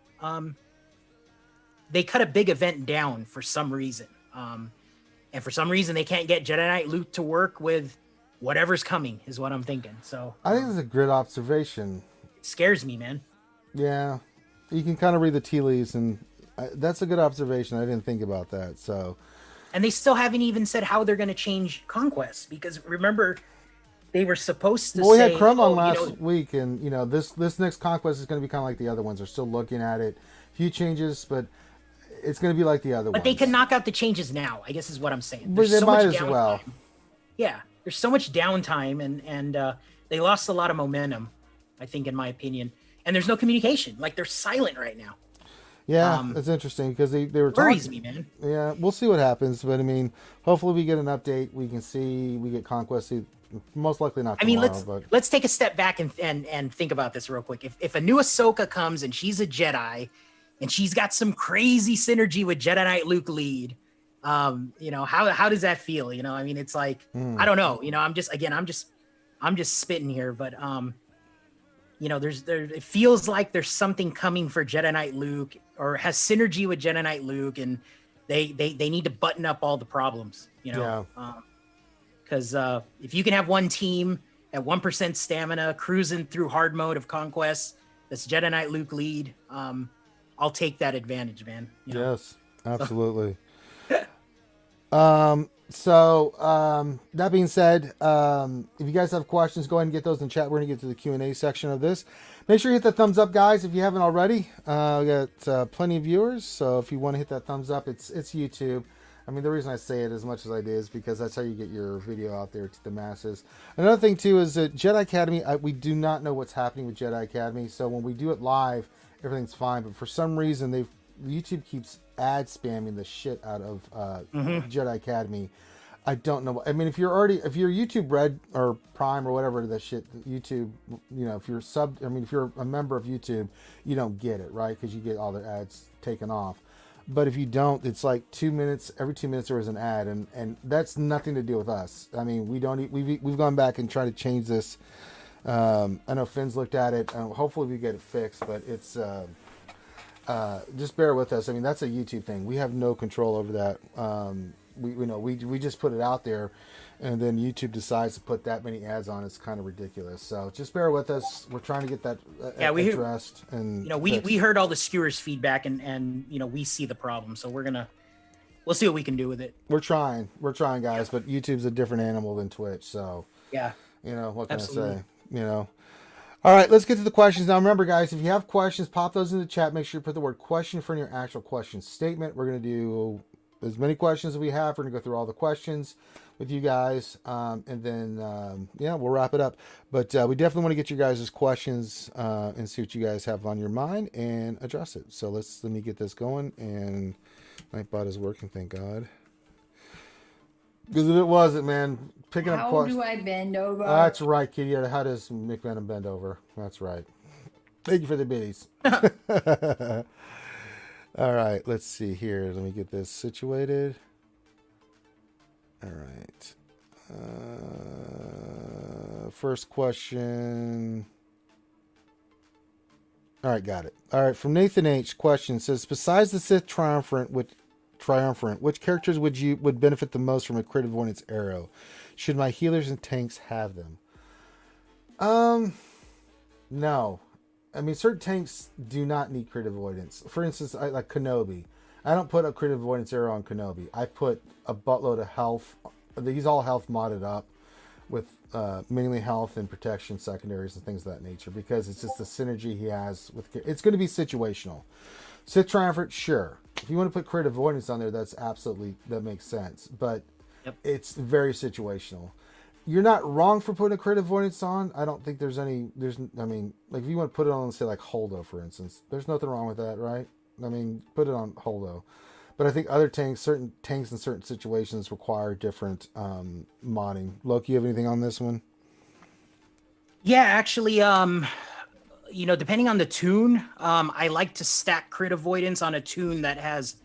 event down for some reason. And for some reason, they can't get Jedi Knight Luke to work with whatever's coming, is what I'm thinking. So I think it's a good observation. It scares me, man. Yeah, you can kind of read the tea leaves, and that's a good observation. I didn't think about that. So, and they still haven't even said how they're going to change Conquest, because remember, they were supposed to. Well, we had Crumb on last week, and this next Conquest is going to be kind of like the other ones. They're still looking at it. Few changes, but it's going to be like the other ones. But they can knock out the changes now, I guess is what I'm saying. But they might as well. Yeah, there's so much downtime, and they lost a lot of momentum, I think, in my opinion. And there's no communication. Like, they're silent right now. Yeah, it's interesting because they were worries me, man. Yeah, we'll see what happens, but I mean, hopefully we get an update. We can see we get Conquest. Most likely not tomorrow, let's take a step back and think about this real quick. If a new Ahsoka comes and she's a Jedi, and she's got some crazy synergy with Jedi Knight Luke lead, you know, how does that feel? You know, I mean, it's like I don't know. You know, I'm just spitting here, but you know, it feels like there's something coming for Jedi Knight Luke, or has synergy with Jedi Knight Luke, and they need to button up all the problems, you know. Because if you can have one team at 1% stamina cruising through hard mode of Conquest, that's Jedi Knight Luke lead, I'll take that advantage, man. You know? Yes, absolutely. That being said, if you guys have questions, go ahead and get those in chat. We're going to get to the Q&A section of this. Make sure you hit the thumbs up, guys, if you haven't already. We got plenty of viewers, so if you want to hit that thumbs up, it's YouTube. I mean, the reason I say it as much as I do is because that's how you get your video out there to the masses. Another thing, too, is that Jedi Academy, we do not know what's happening with Jedi Academy, so when we do it live, everything's fine, but for some reason, YouTube keeps ad spamming the shit out of Jedi Academy. I don't know. I mean, if you're YouTube Red or Prime or whatever that shit, YouTube, you know, if you're a member of YouTube, you don't get it, right? Because you get all the ads taken off. But if you don't, it's like 2 minutes. Every 2 minutes there is an ad, and that's nothing to do with us. I mean, we've gone back and tried to change this. I know Finn's looked at it. Hopefully we get it fixed, but it's just bear with us. I mean, that's a YouTube thing. We have no control over that. We just put it out there, and then YouTube decides to put that many ads on. It's kind of ridiculous. So just bear with us. We're trying to get that addressed. And you know, we heard all the skewers' feedback, and you know, we see the problem. So we'll see what we can do with it. We're trying, guys. But YouTube's a different animal than Twitch. So yeah, you know, what can I say? You know. All right, let's get to the questions. Now, remember, guys, if you have questions, pop those in the chat. Make sure you put the word question for your actual question statement. We're going to do as many questions as we have. We're going to go through all the questions with you guys, and then, we'll wrap it up. But we definitely want to get you guys' questions and see what you guys have on your mind and address it. So let me get this going, and my bot is working, thank God. Because if it wasn't, man, picking up questions. How do I bend over? That's right, Kitty. How does McMahon bend over? That's right. Thank you for the biddies. All right, let's see here. Let me get this situated. All right. First question. All right, got it. All right, from Nathan H. Question says, besides the Sith Triumvirate, which characters would benefit the most from a crit avoidance arrow? Should my healers and tanks have them? No. I mean, certain tanks do not need crit avoidance. For instance, like Kenobi. I don't put a crit avoidance arrow on Kenobi. I put a buttload of health. He's all health modded up with mainly health and protection secondaries and things of that nature, because it's just the synergy he has with. It's going to be situational. Sith Triumvirate, sure. If you want to put crit avoidance on there, that makes sense. But It's very situational. You're not wrong for putting a crit avoidance on. I don't think I mean, like if you want to put it on, say like Holdo, for instance, there's nothing wrong with that, right? I mean, put it on Holdo. But I think certain tanks in certain situations require different modding. Loki, you have anything on this one? Yeah, actually, depending on the tune, I like to stack crit avoidance on a tune that has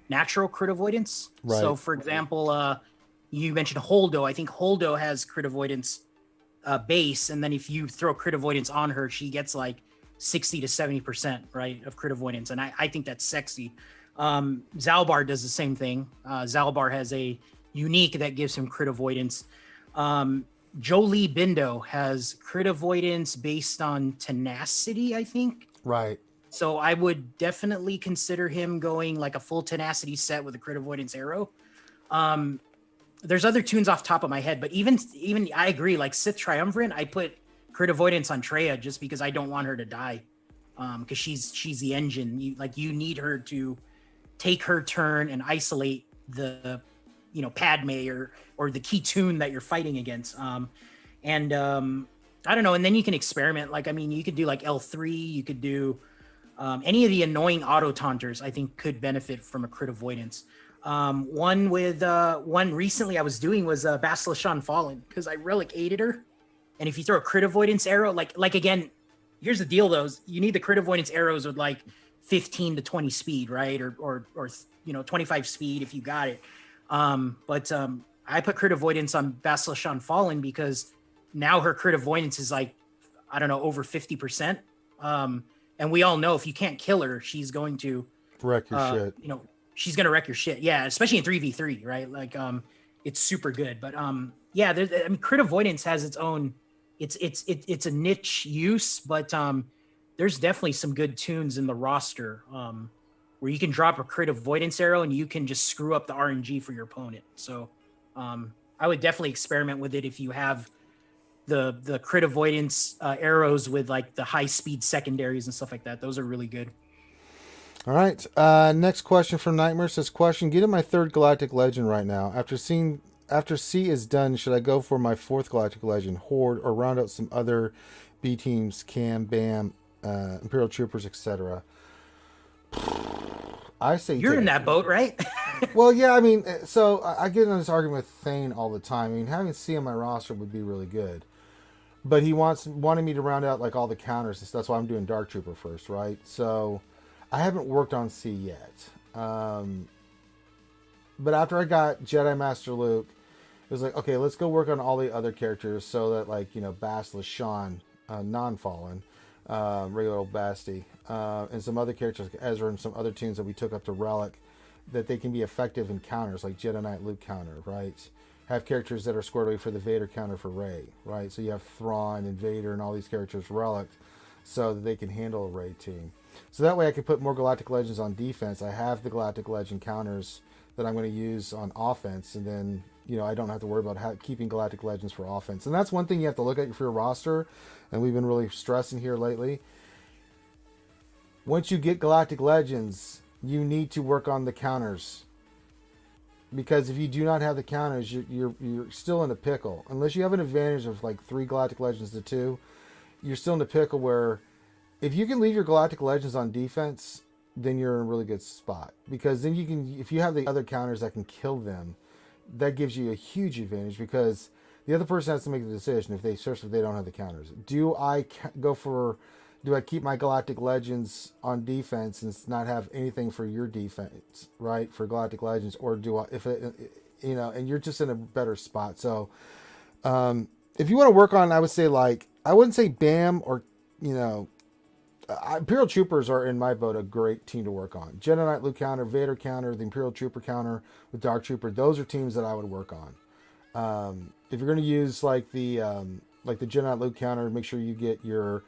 natural crit avoidance. Right. So, for example, you mentioned Holdo. I think Holdo has crit avoidance base, and then if you throw crit avoidance on her, she gets like 60 to 70%, right, of crit avoidance, and I think that's sexy. Zalbar does the same thing. Zalbar has a unique that gives him crit avoidance. Jolie Bindo has crit avoidance based on tenacity, I think. Right. So I would definitely consider him going like a full tenacity set with a crit avoidance arrow. There's other tunes off top of my head, but even I agree, like Sith Triumvirate, I put crit avoidance on Traya just because I don't want her to die. Because she's the engine. You need her to take her turn and isolate the Padme or the key tune that you're fighting against. I don't know. And then you can experiment. Like, I mean, you could do like L3, you could do Any of the annoying auto taunters, I think, could benefit from a crit avoidance. One recently I was doing was Basilisk Fallen, because I relic 8'd her. And if you throw a crit avoidance arrow, like again, here's the deal though, you need the crit avoidance arrows with like 15 to 20 speed, right? Or 25 speed if you got it. But I put crit avoidance on Basilisk Fallen because now her crit avoidance is like, I don't know, over 50%. And we all know if you can't kill her, she's going to wreck your shit. She's going to wreck your shit. Yeah. Especially in 3v3, right? Like, it's super good, but yeah, crit avoidance has its own, it's a niche use, but there's definitely some good tunes in the roster where you can drop a crit avoidance arrow and you can just screw up the RNG for your opponent. So I would definitely experiment with it if you have the crit avoidance arrows with like the high speed secondaries and stuff like that. Those are really good. All right. Next question from Nightmare says, getting my 3rd Galactic Legend right now. After C is done, should I go for my 4th Galactic Legend, Horde, or round out some other B teams, Cam, Bam, Imperial Troopers, etc.? I say you're in that boat, right? Well, yeah, I mean, so I get in this argument with Thane all the time. I mean, having C on my roster would be really good. But he wanted me to round out like all the counters. That's why I'm doing Dark Trooper first, right? So I haven't worked on C yet. But after I got Jedi Master Luke, it was like, okay, let's go work on all the other characters so that, like, Basilisk Sean, non-fallen, regular old Basti, and some other characters like Ezra and some other tunes that we took up to Relic, that they can be effective in counters, like Jedi Knight Luke counter, right? Have characters that are squared away for the Vader counter for Rey, right? So you have Thrawn and Vader and all these characters Relic so that they can handle a Rey team. So that way I can put more Galactic Legends on defense. I have the Galactic Legend counters that I'm going to use on offense, and then, I don't have to worry about keeping Galactic Legends for offense. And that's one thing you have to look at for your roster, and we've been really stressing here lately. Once you get Galactic Legends, you need to work on the counters. Because if you do not have the counters, you're still in a pickle. Unless you have an advantage of like 3 Galactic Legends to 2, you're still in a pickle where if you can leave your Galactic Legends on defense, then you're in a really good spot. Because then you can, if you have the other counters that can kill them, that gives you a huge advantage because the other person has to make the decision if they don't have the counters. Do I keep my Galactic Legends on defense and not have anything for your defense, right? For Galactic Legends, or do I, and you're just in a better spot. So, if you want to work on, I would say I wouldn't say Bam or, Imperial Troopers are in my boat a great team to work on. Jedi Knight Luke counter, Vader counter, the Imperial Trooper counter with Dark Trooper. Those are teams that I would work on. If you're going to use like the Jedi Knight Luke counter, make sure you get your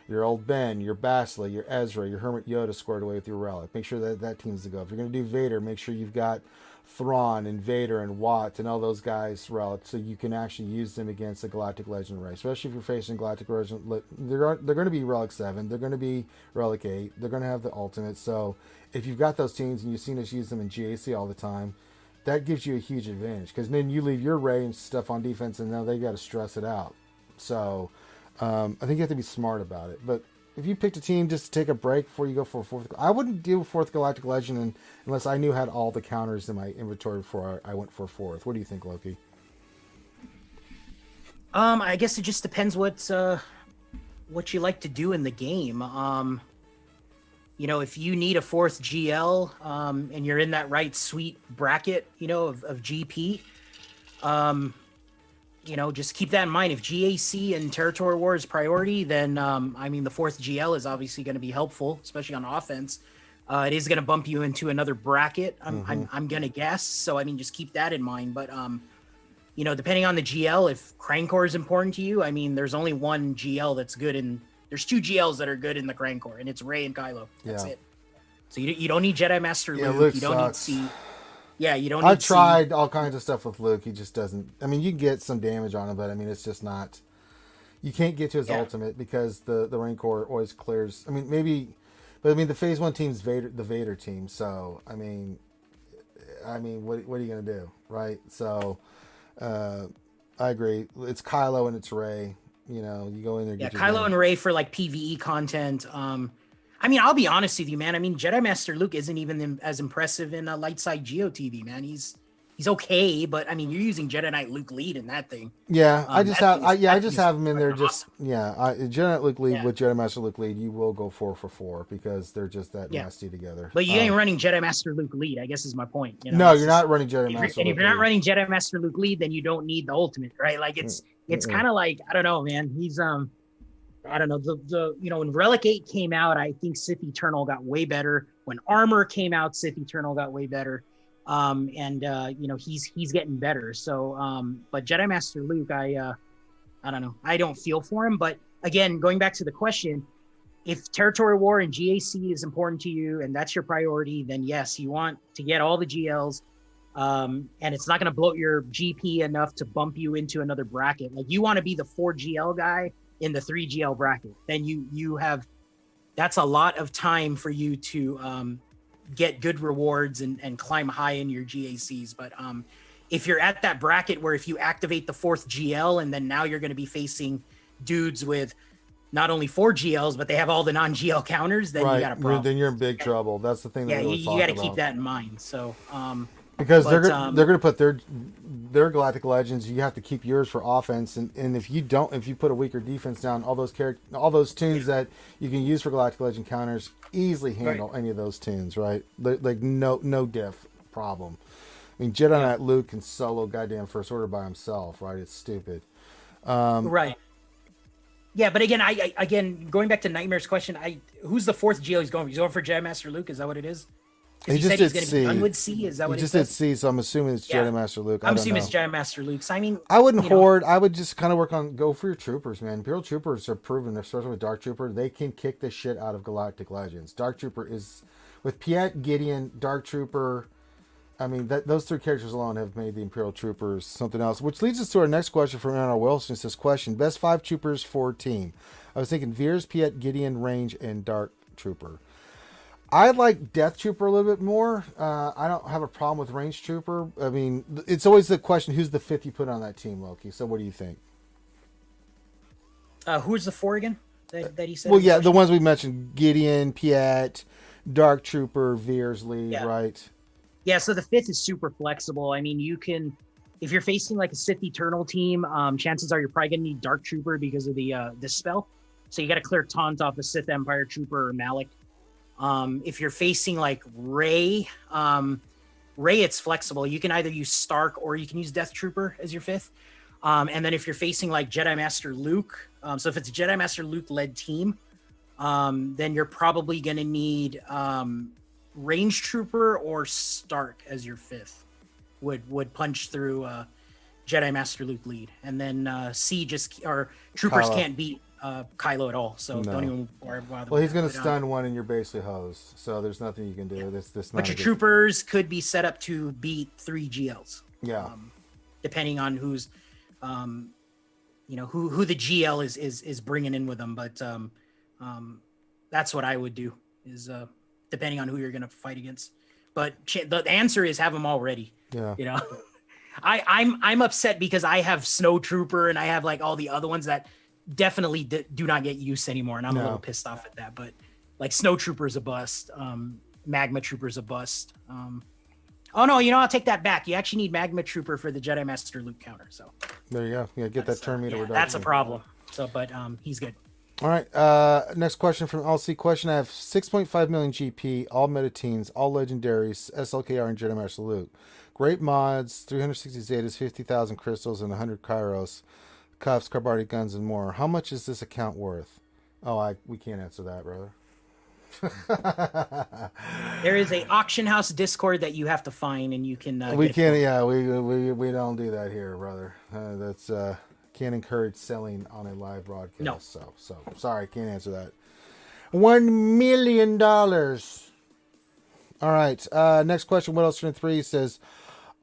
old Ben, your Bastila, your Ezra, your Hermit Yoda squared away with your Relic. Make sure that team's to go. If you're going to do Vader, make sure you've got Thrawn and Vader and Watt and all those guys Relic, so you can actually use them against the Galactic Legend race. Especially if you're facing Galactic Legend, they're going to be Relic 7, they're going to be Relic 8, they're going to have the Ultimate. So if you've got those teams and you've seen us use them in GAC all the time, that gives you a huge advantage because then you leave your Rey and stuff on defense and now they got to stress it out. So I think you have to be smart about it. But if you picked a team just to take a break before you go for a 4th, I wouldn't do a 4th Galactic Legend unless I knew I had all the counters in my inventory before I went for a 4th. What do you think, Loki? I guess it just depends what you like to do in the game. If you need a 4th GL and you're in that right sweet bracket, of GP, just keep that in mind. If GAC and Territory War is priority, then, the 4th GL is obviously going to be helpful, especially on offense. It is going to bump you into another bracket, I'm going to guess. So, just keep that in mind. But, depending on the GL, if Crankor is important to you, there's only one GL that's good there's 2 GLs that are good in the Crankor, and it's Rey and Kylo. That's it. So you don't need Jedi Master Luke. You don't sucks. need C. Yeah, you don't need I've tried all kinds of stuff with Luke. He just doesn't. You can get some damage on him, but it's just not. You can't get to his ultimate because the Rancor always clears. The Phase 1 team's the Vader team. So what are you gonna do, right? So I agree. It's Kylo and it's Rey. You go in there. Yeah, Kylo and Rey for like PvE content. I mean, I'll be honest with you, man. I mean, Jedi Master Luke isn't even as impressive in Light Side GOTV, man. He's okay, but I mean, you're using Jedi Knight Luke lead in that thing. Yeah, I just have him in there. Just awesome. Jedi Knight Luke lead with Jedi Master Luke lead. You will go 4 for 4 because they're just that nasty together. But you ain't running Jedi Master Luke lead, I guess is my point. You know? No, you're not running Jedi Master. And if you're not running Jedi Master Luke lead, then you don't need the ultimate, right? Like it's kind of like, I don't know, man. He's I don't know, the when Relic 8 came out, I think Sith Eternal got way better. When Armor came out, Sith Eternal got way better. He's getting better. So but Jedi Master Luke, I don't know. I don't feel for him, but again, going back to the question, if territory war and GAC is important to you and that's your priority, then yes, you want to get all the GLs. And it's not going to bloat your GP enough to bump you into another bracket. Like you want to be the 4 GL guy in the 3 GL bracket. Then you have, that's a lot of time for you to get good rewards and climb high in your GACs. But if you're at that bracket where if you activate the 4th GL and then now you're going to be facing dudes with not only 4 GLs, but they have all the non-GL counters, then you got a problem. Then you're in big trouble. That's the thing. That you got to keep that in mind. So because they're going to put their Galactic Legends, you have to keep yours for offense, and if you put a weaker defense down, all those tunes that you can use for Galactic Legend counters easily handle any of those tunes, right? Like no diff problem. I mean, Jedi Knight Luke can solo goddamn First Order by himself, right? It's stupid. Right. Yeah, but again, I going back to Nightmare's question, who's the 4th GL he's going for? He's going for Jedi Master Luke, is that what it is? He just said he's going to be done with C. Is that what he just did C? So I'm assuming it's Jedi Master Luke. I'm assuming it's Jedi Master Luke. So I mean, I wouldn't hoard. I would just kind of go for your troopers, man. Imperial troopers are proven, especially with Dark Trooper, they can kick the shit out of Galactic Legends. Dark Trooper is with Piet, Gideon, Dark Trooper. I mean, those 3 characters alone have made the Imperial troopers something else. Which leads us to our next question from Anna Wilson. It says, "Question: Best 5 troopers for team." I was thinking Veers, Piet, Gideon, Range, and Dark Trooper. I like Death Trooper a little bit more. I don't have a problem with Range Trooper. I mean, it's always the question, who's the 5th you put on that team, Loki? So what do you think? Who's the 4 again that he said? Well, yeah, the ones we mentioned, Gideon, Piet, Dark Trooper, Veers, Lee, right? Yeah, so the 5th is super flexible. I mean, you can, if you're facing like a Sith Eternal team, chances are you're probably going to need Dark Trooper because of the spell. So you got to clear Taunt off a Sith Empire Trooper or Malik. If you're facing like Rey, it's flexible. You can either use Stark or you can use Death Trooper as your 5th. And then if you're facing like Jedi Master Luke, so if it's a Jedi Master Luke led team, then you're probably going to need Range Trooper or Stark as your 5th. Would punch through Jedi Master Luke lead, and then C troopers can't beat Kylo at all, so don't even worry about it. Well, he's going to stun one and you're basically hosed, so there's nothing you can do. But your troopers could be set up to beat 3 GLs. Yeah. Depending on who's, who the GL is bringing in with them. But that's what I would do is depending on who you're going to fight against. But the answer is have them all ready. Yeah. You know, I'm upset because I have Snow Trooper and I have like all the other ones that definitely do not get use anymore, and I'm a little pissed off at that. But like Snow Trooper is a bust, Magma Trooper is a bust. Oh no, I'll take that back. You actually need Magma Trooper for the Jedi Master Luke counter. So there you go. Yeah, get that turn meter reduction. That's a problem. So, but he's good. All right. Next question from LC Question. I have 6.5 million GP, all meta teams, all legendaries, SLKR, and Jedi Master Luke. Great mods, 360 Zetas, 50,000 crystals, and 100 Kairos. Cuffs, Carbardi guns, and more. How much is this account worth? Oh, we can't answer that, brother. There is a auction house Discord that you have to find, and you can. We can't. Yeah, we don't do that here, brother. That's can't encourage selling on a live broadcast. No. So sorry, can't answer that. $1 million. All right. Next question. What else from 3 says?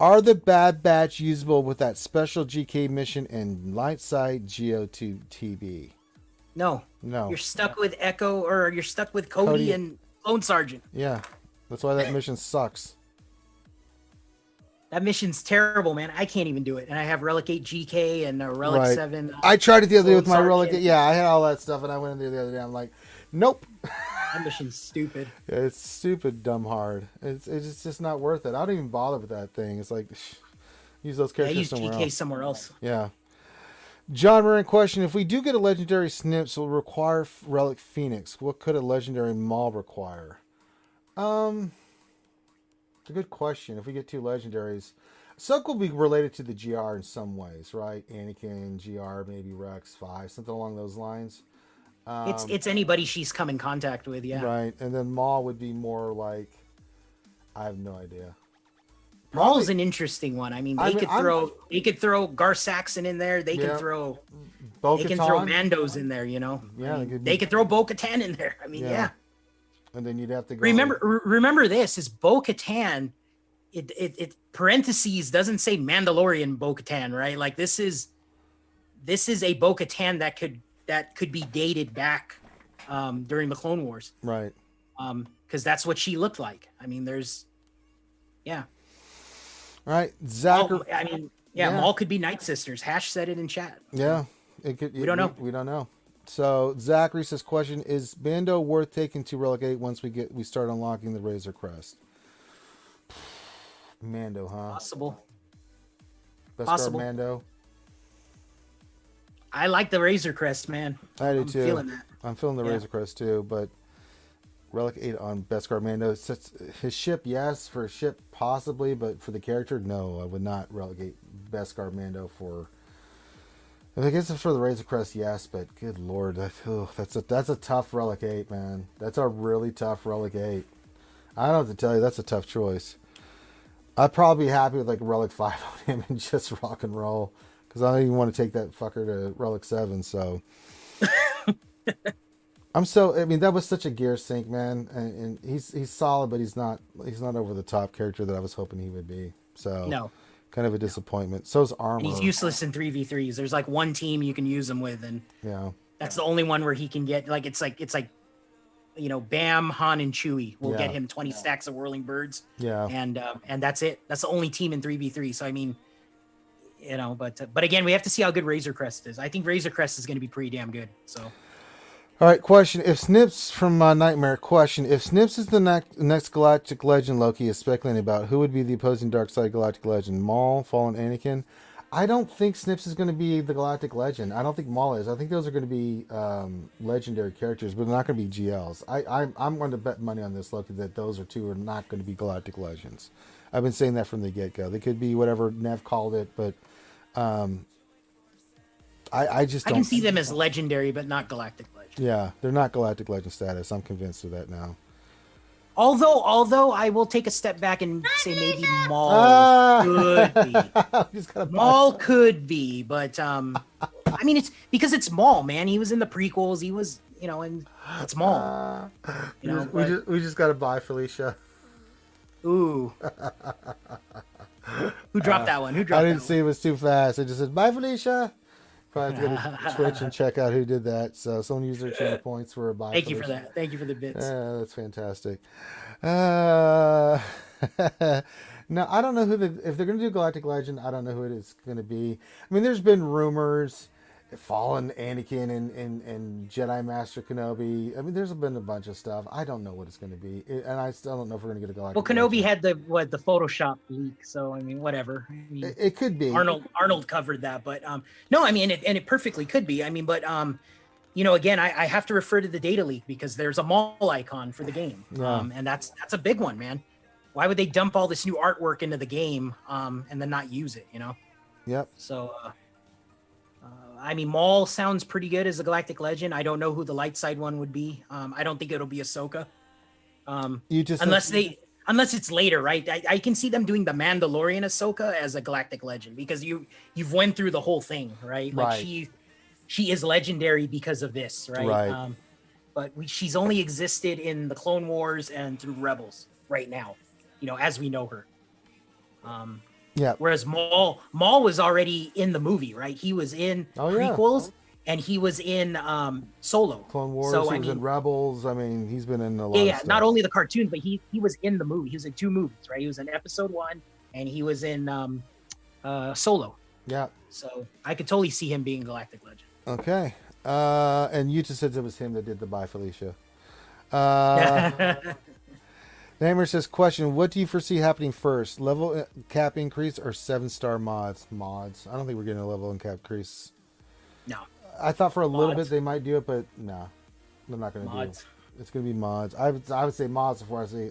Are the Bad Batch usable with that special GK mission in Lightside GO2TB? No. You're stuck with Echo, or you're stuck with Cody and Clone Sergeant. Yeah. That's why that mission sucks. That mission's terrible, man. I can't even do it. And I have Relic 8 GK and Relic 7. I tried it the other day with my Relic 8. Yeah, I had all that stuff, and I went in there the other day. I'm like, nope. That mission's stupid. It's stupid, dumb hard. It's just not worth it. I don't even bother with that thing. It's like, use those characters use somewhere GK else. somewhere else. Yeah. John Moran question: if we do get a legendary Snips, will require Relic Phoenix. What could a legendary Maul require? It's a good question. If we get 2 legendaries, Ahsoka will be related to the GR in some ways, right? Anakin, GR, maybe Rex, 5, something along those lines. It's anybody she's come in contact with, yeah. Right, and then Maul would be more like, I have no idea. Maul's an interesting one. I mean, they could throw Gar Saxon in there. They can throw Mandos in there. You know, yeah, they could throw Bo-Katan in there. I mean, yeah. And then you'd have to go. Remember this is Bo-Katan. It parentheses doesn't say Mandalorian Bo-Katan, right? Like this is a Bo-Katan that could be dated back during the Clone Wars, right? Because that's what she looked like. I mean, yeah. All right, Zach. Maul could be Night Sisters. Hash said it in chat. Yeah, it could. We don't know. We don't know. So Zachary says, question: is Bando worth taking to Relic 8 once we start unlocking the Razor Crest? Mando, huh? Possible. Beskar Mando. I like the Razor Crest, man. I do too. Feeling that. I'm feeling the Razor Crest too, but Relic 8 on Beskar Mando. His ship, yes. For a ship, possibly, but for the character, no. I would not relegate Beskar Mando for. I guess it's for the Razor Crest, yes, but good lord, that's a tough Relic 8, man. That's a really tough Relic 8. I don't have to tell you, that's a tough choice. I'd probably be happy with like Relic 5 on him and just rock and roll, because I don't even want to take that fucker to Relic 7. So I mean, that was such a gear sync, man, and he's solid, but he's not over the top character that I was hoping he would be. So no. Kind of a disappointment. So's Armor. And he's useless in 3v3s. There's like one team you can use him with, and that's the only one where he can get like it's like you know, Bam, Han, and Chewie will get him 20 stacks of Whirling Birds. Yeah, and that's it. That's the only team in 3v3. So I mean, you know, but again, we have to see how good Razor Crest is. I think Razor Crest is going to be pretty damn good. So. All right, question. If Snips from Nightmare, question. If Snips is the next Galactic Legend Loki is speculating about, who would be the opposing Dark Side Galactic Legend? Maul, Fallen Anakin? I don't think Snips is going to be the Galactic Legend. I don't think Maul is. I think those are going to be legendary characters, but they're not going to be GLs. I'm going to bet money on this, Loki, that those two are not going to be Galactic Legends. I've been saying that from the get-go. They could be whatever Nev called it, but I just don't. I can see them as legendary, but not Galactic Legend. Yeah, they're not Galactic Legend status. I'm convinced of that now. Although I will take a step back and say maybe Maul could be. Maul could be, but I mean, it's because it's Maul, man. He was in the prequels. He was, you know, and it's Maul. We just got to buy Felicia. Ooh. Who dropped that one? I didn't see it was too fast. I just said, bye, Felicia. Probably have to go to Twitch and check out who did that. So someone used their channel points for a buy. Thank you for that. Thank you for the bits. That's fantastic. No, I don't know if they're going to do Galactic Legend. I don't know who it is going to be. I mean, there's been rumors. Fallen Anakin and Jedi Master Kenobi. I mean, there's been a bunch of stuff. I don't know what it's going to be, and I still don't know if we're going to get a Galactic. Well, Kenobi had the Photoshop leak, so I mean, whatever. I mean, it could be. Arnold covered that, but no, I mean, it perfectly could be. I mean, but you know, again, I have to refer to the data leak because there's a Maul icon for the game, and that's a big one, man. Why would they dump all this new artwork into the game and then not use it? You know. Yep. So. I mean, Maul sounds pretty good as a Galactic Legend. I don't know who the light side one would be. I don't think it'll be Ahsoka. Unless it's later, right? I can see them doing the Mandalorian Ahsoka as a Galactic Legend because you've went through the whole thing, right? Like she is legendary because of this, right? Right. But she's only existed in the Clone Wars and through Rebels right now, you know, as we know her. Yeah. Whereas Maul was already in the movie, right? He was in prequels and he was in Solo. Clone Wars, he was in Rebels. I mean, he's been in a lot of stuff. Not only the cartoons, but he was in the movie. He was in 2 movies, right? He was in Episode 1 and he was in Solo. Yeah. So I could totally see him being Galactic Legend. Okay. And you just said it was him that did the Bye Felicia. Nightmare says, question, what do you foresee happening first? Level cap increase or 7-star mods? Mods. I don't think we're getting a level cap increase. No. I thought for a little Mods. bit they might do it, but no. They're not going to do it. Mods. It's going to be mods. I would say mods before I say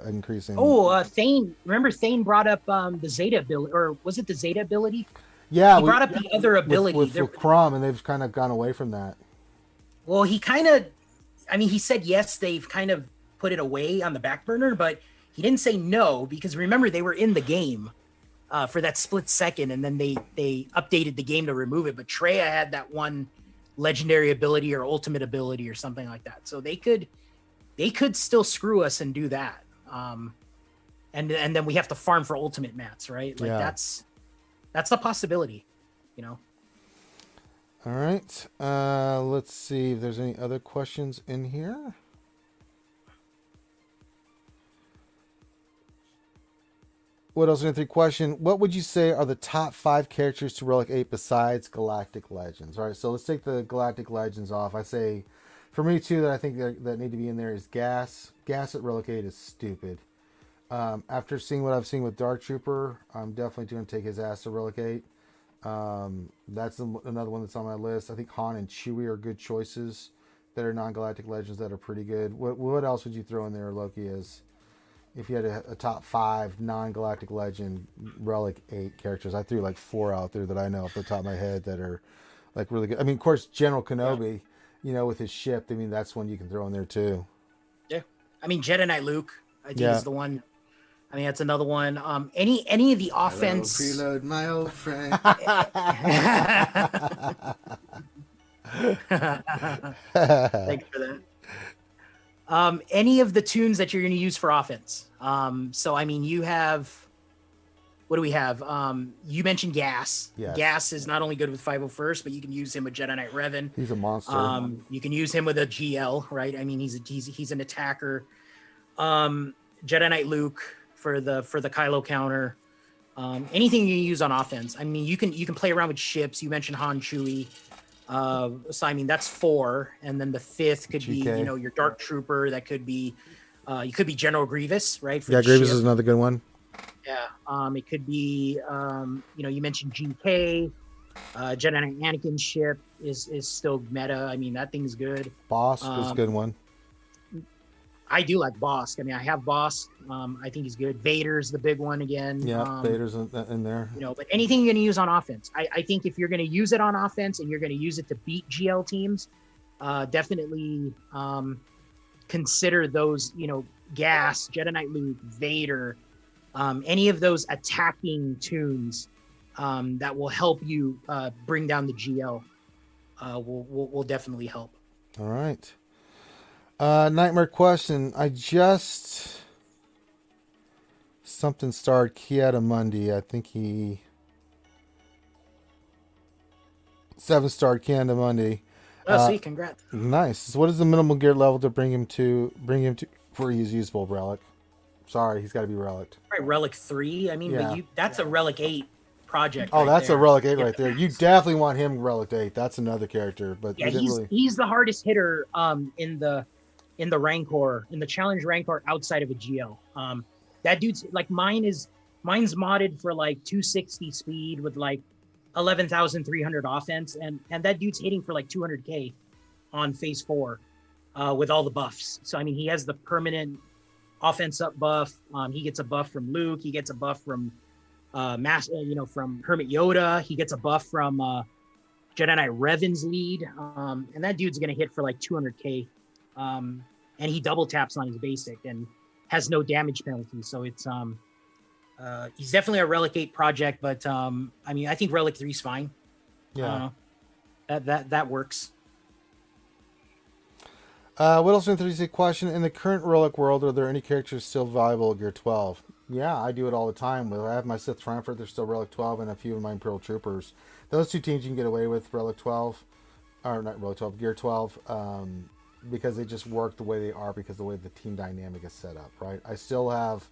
increasing. Oh, Thane. Remember Thane brought up the Zeta ability, or was it the Zeta ability? Yeah. He brought up the other ability. With Crom, and they've kind of gone away from that. Well, he kind of, he said yes, they've kind of put it away on the back burner, but he didn't say no, because remember, they were in the game for that split second, and then they updated the game to remove it. But Treya had that one legendary ability or ultimate ability or something like that. So they could still screw us and do that. And then we have to farm for ultimate mats, right? Like that's a possibility, All right. Let's see if there's any other questions in here. What else? Another question. What would you say are the top 5 characters to Relic 8 besides Galactic Legends? All right, so let's take the Galactic Legends off. I say, for me too, that I think that need to be in there is Gas. Gas at Relic 8 is stupid. After seeing what I've seen with Dark Trooper, I'm definitely going to take his ass to Relic 8. That's another one that's on my list. I think Han and Chewie are good choices that are non-Galactic Legends that are pretty good. What else would you throw in there, Loki, as if you had a top 5 non-Galactic Legend Relic 8 characters? I threw like 4 out there that I know off the top of my head that are like really good. I mean, of course, General Kenobi, with his ship. I mean, that's one you can throw in there too. Yeah. Jedi Knight Luke, I think is the one. That's another one. Any of the offense. Hello, preload, my old friend. Thanks for that. Any of the tunes that you're going to use for offense. So you have, what do we have? You mentioned Gas. Yes. Gas is not only good with 501st, but you can use him with Jedi Knight Revan. He's a monster. You can use him with a GL, right? He's an attacker. Jedi Knight Luke for the Kylo counter. Anything you use on offense. You can play around with ships. You mentioned Han, Chewie. So that's 4, and then the 5th could be your Dark Trooper. That could be you could be General Grievous, right? Grievous is another good one. Yeah. It could be you mentioned GK. Jedi Knight Anakin's ship is still meta. That thing's good. Boss is a good one. I do like Boss. I have Boss. I think he's good. Vader's the big one again. Yeah, Vader's in there. But anything you're going to use on offense, I think if you're going to use it on offense and you're going to use it to beat GL teams, definitely consider those. Gas, Jedi Knight Luke, Vader, any of those attacking tunes that will help you bring down the GL. Will definitely help. All right. Nightmare question. I just something starred Kiadamundi. I think he 7-star Kiadamundi. Oh, sweet! Congrats. Nice. So what is the minimal gear level to bring him to for he's usable relic? Sorry, he's got to be relic. Right, relic 3. But that's a relic 8 project. Oh, that's a relic 8 right there. You definitely want him relic 8. That's another character, but he's the hardest hitter in the Rancor, in the challenge Rancor outside of a GL. That dude's like mine's modded for like 260 speed with like 11,300 offense, and that dude's hitting for like 200k on phase 4 with all the buffs. So he has the permanent offense up buff. He gets a buff from Luke. He gets a buff from from Hermit Yoda. He gets a buff from Jedi Knight Revan's lead, and that dude's gonna hit for like 200k. And he double taps on his basic and has no damage penalty. So it's he's definitely a Relic 8 project, but I think Relic 3 is fine. Yeah, that works. What else in the 3C question? In the current Relic world, are there any characters still viable at Gear 12? Yeah, I do it all the time. I have my Sith Triumphant, there's still Relic 12, and a few of my Imperial Troopers. Those 2 teams you can get away with Relic 12, or not Relic 12, Gear 12, because they just work the way they are because the way the team dynamic is set up, right? I still have,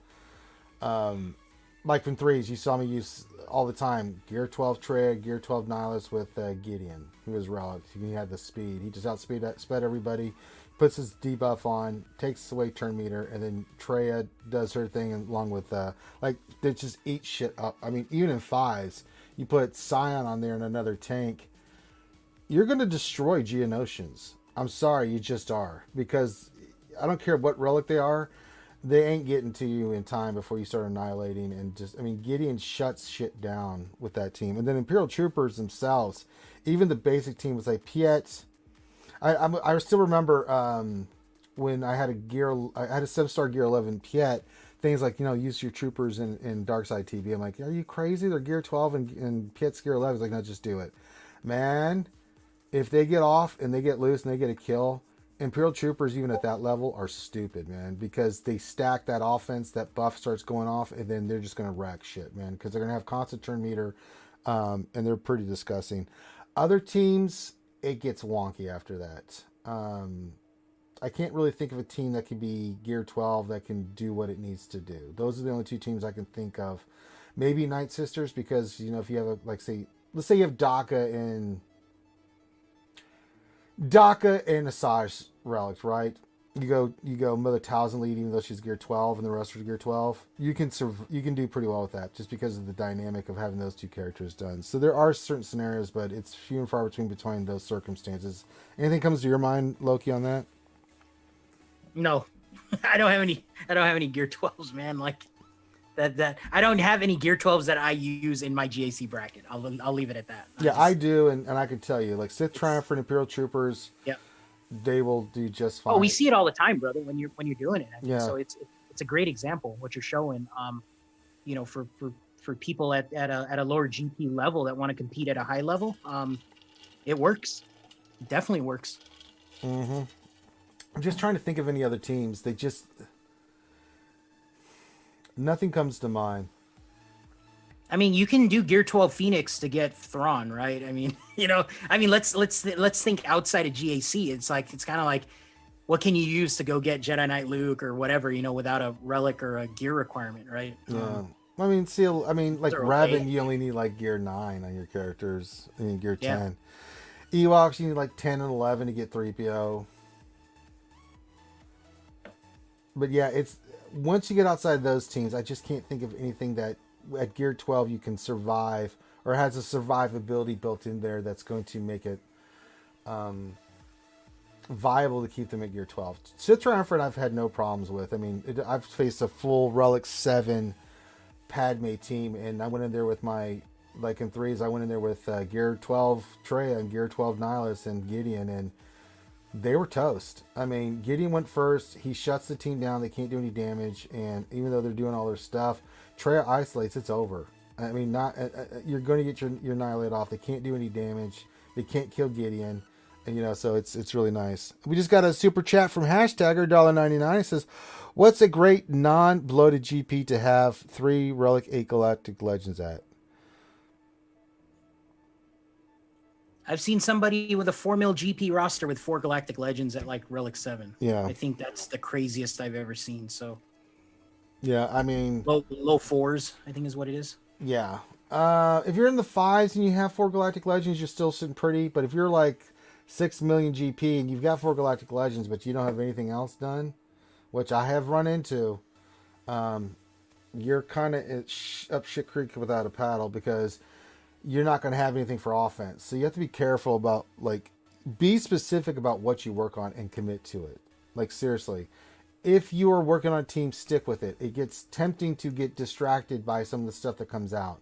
like from 3s, you saw me use all the time, Gear 12 Trig, Gear 12 Nihilus with Gideon, who was Relic. He had the speed. He just sped everybody. puts his debuff on, takes away turn meter, and then Treya does her thing along with they just eat shit up. I mean, even in 5s, you put Scion on there and another tank, you're going to destroy Geonosians. I'm sorry, you just are, because I don't care what relic they are, they ain't getting to you in time before you start annihilating. And just, I mean, Gideon shuts shit down with that team. And then Imperial Troopers themselves, even the basic team was like Piet. I still remember when I had a 7-star gear 11 Piet, things like, use your troopers in Darkside TV. I'm like, are you crazy? They're gear 12 and Piet's gear 11. It's like, no, just do it. Man, if they get off and they get loose and they get a kill, Imperial Troopers, even at that level, are stupid, man, because they stack that offense, that buff starts going off, and then they're just going to wreck shit, man, because they're going to have constant turn meter, and they're pretty disgusting. Other teams, it gets wonky after that. I can't really think of a team that can be gear 12 that can do what it needs to do. Those are the only two teams I can think of. Maybe Night Sisters, because, if you have let's say you have Daka and Asajj relics, right? You go Mother Talzin lead, even though she's gear 12 and the rest are gear 12. You can do pretty well with that, just because of the dynamic of having those two characters done. So there are certain scenarios, but it's few and far between those circumstances. Anything comes to your mind, Loki, on that? No, I don't have any gear 12s, man. Like that I don't have any gear 12s that I use in my GAC bracket. I'll leave it at that. I do, and I can tell you, like Sith Triumphant Imperial Troopers, yeah, they will do just fine. Oh, we see it all the time, brother. When you're doing it, I mean, yeah. So it's a great example what you're showing. For people at a lower GP level that want to compete at a high level, it works. It definitely works. Mm-hmm. I'm just trying to think of any other teams. Nothing comes to mind. I mean, you can do Gear 12 Phoenix to get Thrawn, right? I mean, let's think outside of GAC. It's kind of like, what can you use to go get Jedi Knight Luke or whatever, without a relic or a gear requirement, right? Yeah. Like Revan, okay. You only need like gear 9 on your characters. I mean, gear 10. Ewoks, you need like 10 and 11 to get 3PO. But yeah, it's once you get outside those teams, I just can't think of anything that at gear 12 you can survive or has a survivability built in there that's going to make it viable to keep them at gear 12. Sith Triumphant I've had no problems with. I mean, I've faced a full Relic 7 Padme team, and I went in there with my, like in 3s, I went in there with gear 12 Treya and gear 12 Nihilus and Gideon, and they were toast. I mean, Gideon went first. He shuts the team down. They can't do any damage. And even though they're doing all their stuff, Treya isolates. It's over. I mean, you're going to get your Annihilate off. They can't do any damage. They can't kill Gideon. And, so it's really nice. We just got a super chat from hashtagger $1.99. It says, what's a great non-bloated GP to have 3 Relic 8 Galactic Legends at? I've seen somebody with a 4 mil GP roster with 4 Galactic Legends at like Relic 7. Yeah. I think that's the craziest I've ever seen. So yeah, I mean low 4s, I think is what it is. Yeah. If you're in the 5s and you have 4 Galactic Legends, you're still sitting pretty. But if you're like 6 million GP and you've got 4 Galactic Legends, but you don't have anything else done, which I have run into, you're kind of up shit creek without a paddle, because you're not going to have anything for offense. So you have to be careful about, be specific about what you work on and commit to it. Like, seriously, if you are working on a team, stick with it. It gets tempting to get distracted by some of the stuff that comes out.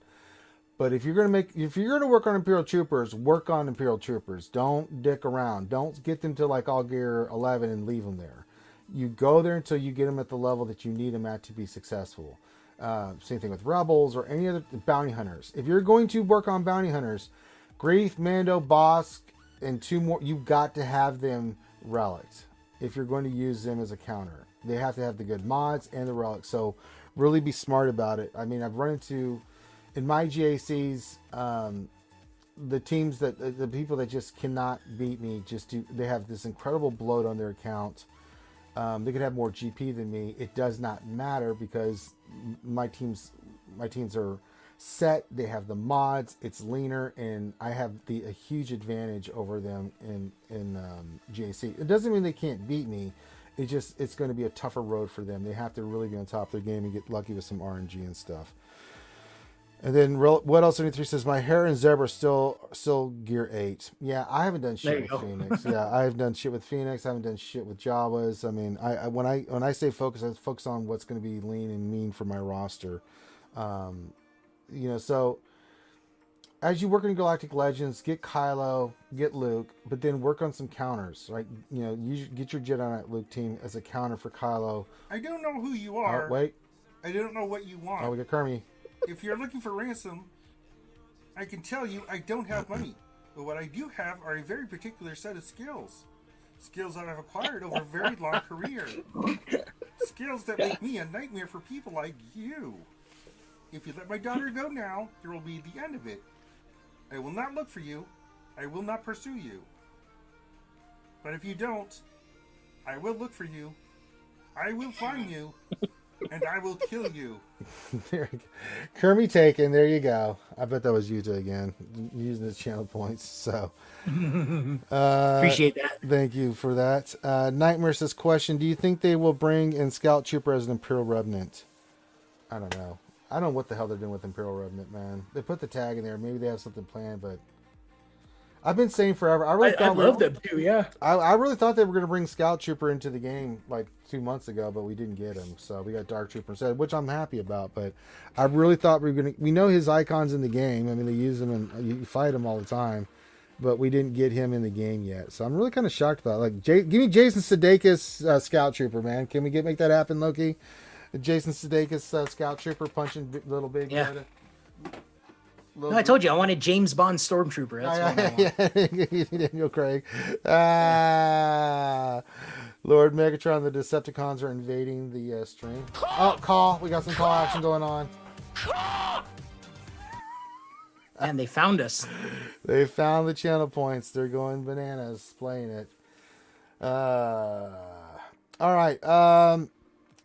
But if you're going to work on Imperial Troopers, work on Imperial Troopers. Don't dick around. Don't get them to like all gear 11 and leave them there. You go there until you get them at the level that you need them at to be successful. Same thing with Rebels or any other bounty hunters. If you're going to work on bounty hunters, Grief, Mando, Bosk, and 2 more, you've got to have them relics if you're going to use them as a counter. They have to have the good mods and the relics. So really be smart about it. I mean, I've run into, in my GACs, the teams the people that just cannot beat me, they have this incredible bloat on their account. They could have more GP than me. It does not matter, because my teams are set. They have the mods. It's leaner, and I have a huge advantage over them in JC. It doesn't mean they can't beat me. It's going to be a tougher road for them. They have to really be on top of their game and get lucky with some RNG and stuff. And then what else? 73 says my hair and Zebra still gear 8. Yeah, I haven't done shit with Phoenix. Yeah, I've done shit with Phoenix. I haven't done shit with Jawas. I mean, when I say focus, I focus on what's going to be lean and mean for my roster. So as you work in Galactic Legends, get Kylo, get Luke, but then work on some counters, right? You get your Jedi Knight Luke team as a counter for Kylo. I don't know who you are. Wait. I don't know what you want. Oh, we got Kermie. If you're looking for ransom, I can tell you I don't have money. But what I do have are a very particular set of skills. Skills that I've acquired over a very long career. Skills that make me a nightmare for people like you. If you let my daughter go now, there will be the end of it. I will not look for you. I will not pursue you. But if you don't, I will look for you. I will find you. And I will kill you. There you go. Kermie taken. There you go. I bet that was Yuta again, using his channel points. So appreciate that. Thank you for that. Nightmare says, question: do you think they will bring in Scout Trooper as an Imperial Revenant? I don't know. I don't know what the hell they're doing with Imperial Revenant, man. They put the tag in there. Maybe they have something planned, but I've been saying forever. I love them too. Yeah. I really thought they were going to bring Scout Trooper into the game like 2 months ago, but we didn't get him. So we got Dark Trooper instead, which I'm happy about. But I really thought we know his icons in the game. I mean, they use him and you fight him all the time, but we didn't get him in the game yet. So I'm really kind of shocked about it. Like, give me Jason Sudeikis Scout Trooper, man. Can we make that happen, Loki? Jason Sudeikis Scout Trooper punching little big. Yeah. No, I told you I wanted James Bond Stormtrooper. That's what Daniel Craig. Lord Megatron, the Decepticons are invading the stream. Oh, call. We got some call action going on. And they found us. They found the channel points. They're going bananas playing it. All right.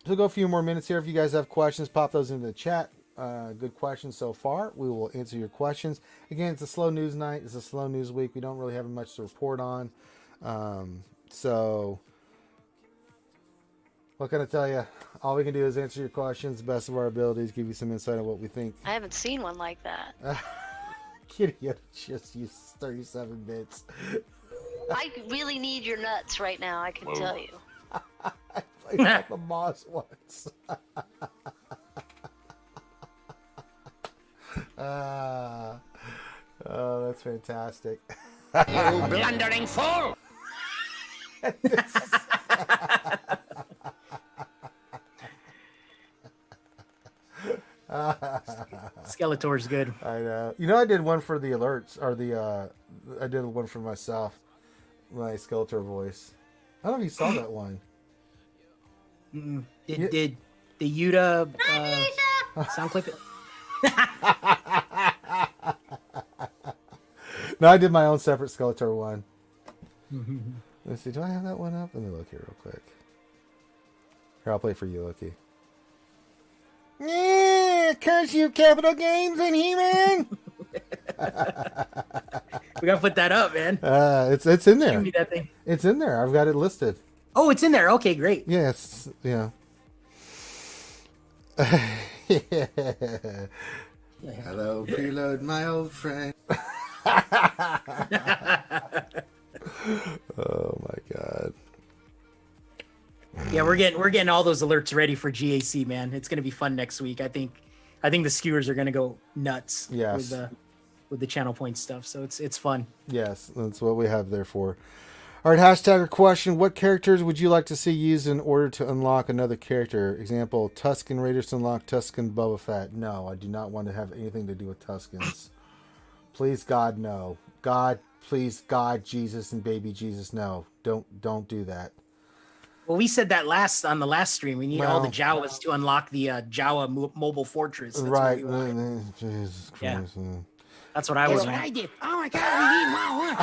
We'll go a few more minutes here. If you guys have questions, pop those into the chat. Good questions so far. We will answer your questions. Again, it's a slow news night. It's a slow news week. We don't really have much to report on. So what can I tell you? All we can do is answer your questions, best of our abilities, give you some insight on what we think. I haven't seen one like that. Kitty, you just used 37 bits. I really need your nuts right now, I can tell you. I played like the Moss once. Oh, that's fantastic. You blundering fool! Skeletor's good. I know. I did one for the alerts, or I did one for myself. My Skeletor voice. I don't know if you saw that one. Did the Yuta sound clip it? No, I did my own separate Skeletor one. Let's see. Do I have that one up? Let me look here real quick. Here, I'll play for you, Loki. Yeah, curse you, Capital Games and He-Man. We gotta put that up, man. It's in there. Give me that thing. It's in there. I've got it listed. Oh, it's in there. Okay, great. Yes. Yeah. Hello, Preload, my old friend. Oh my god. Yeah, we're getting all those alerts ready for GAC, man. It's gonna be fun next week. I think the skewers are gonna go nuts. Yes. With the channel point stuff. So it's fun. Yes, that's what we have there for. All right, hashtag question: what characters would you like to see used in order to unlock another character? Example: Tusken Raiders to unlock Tusken Boba Fett. No, I do not want to have anything to do with Tuskens. Please, God, no. God, please, God, Jesus, and baby Jesus, no. Don't do that. Well, we said that on the last stream. We need all the Jawas to unlock the Jawa mobile fortress. That's right. Jesus Christ. Yeah. That's what I was. I did. Oh my God, we need more.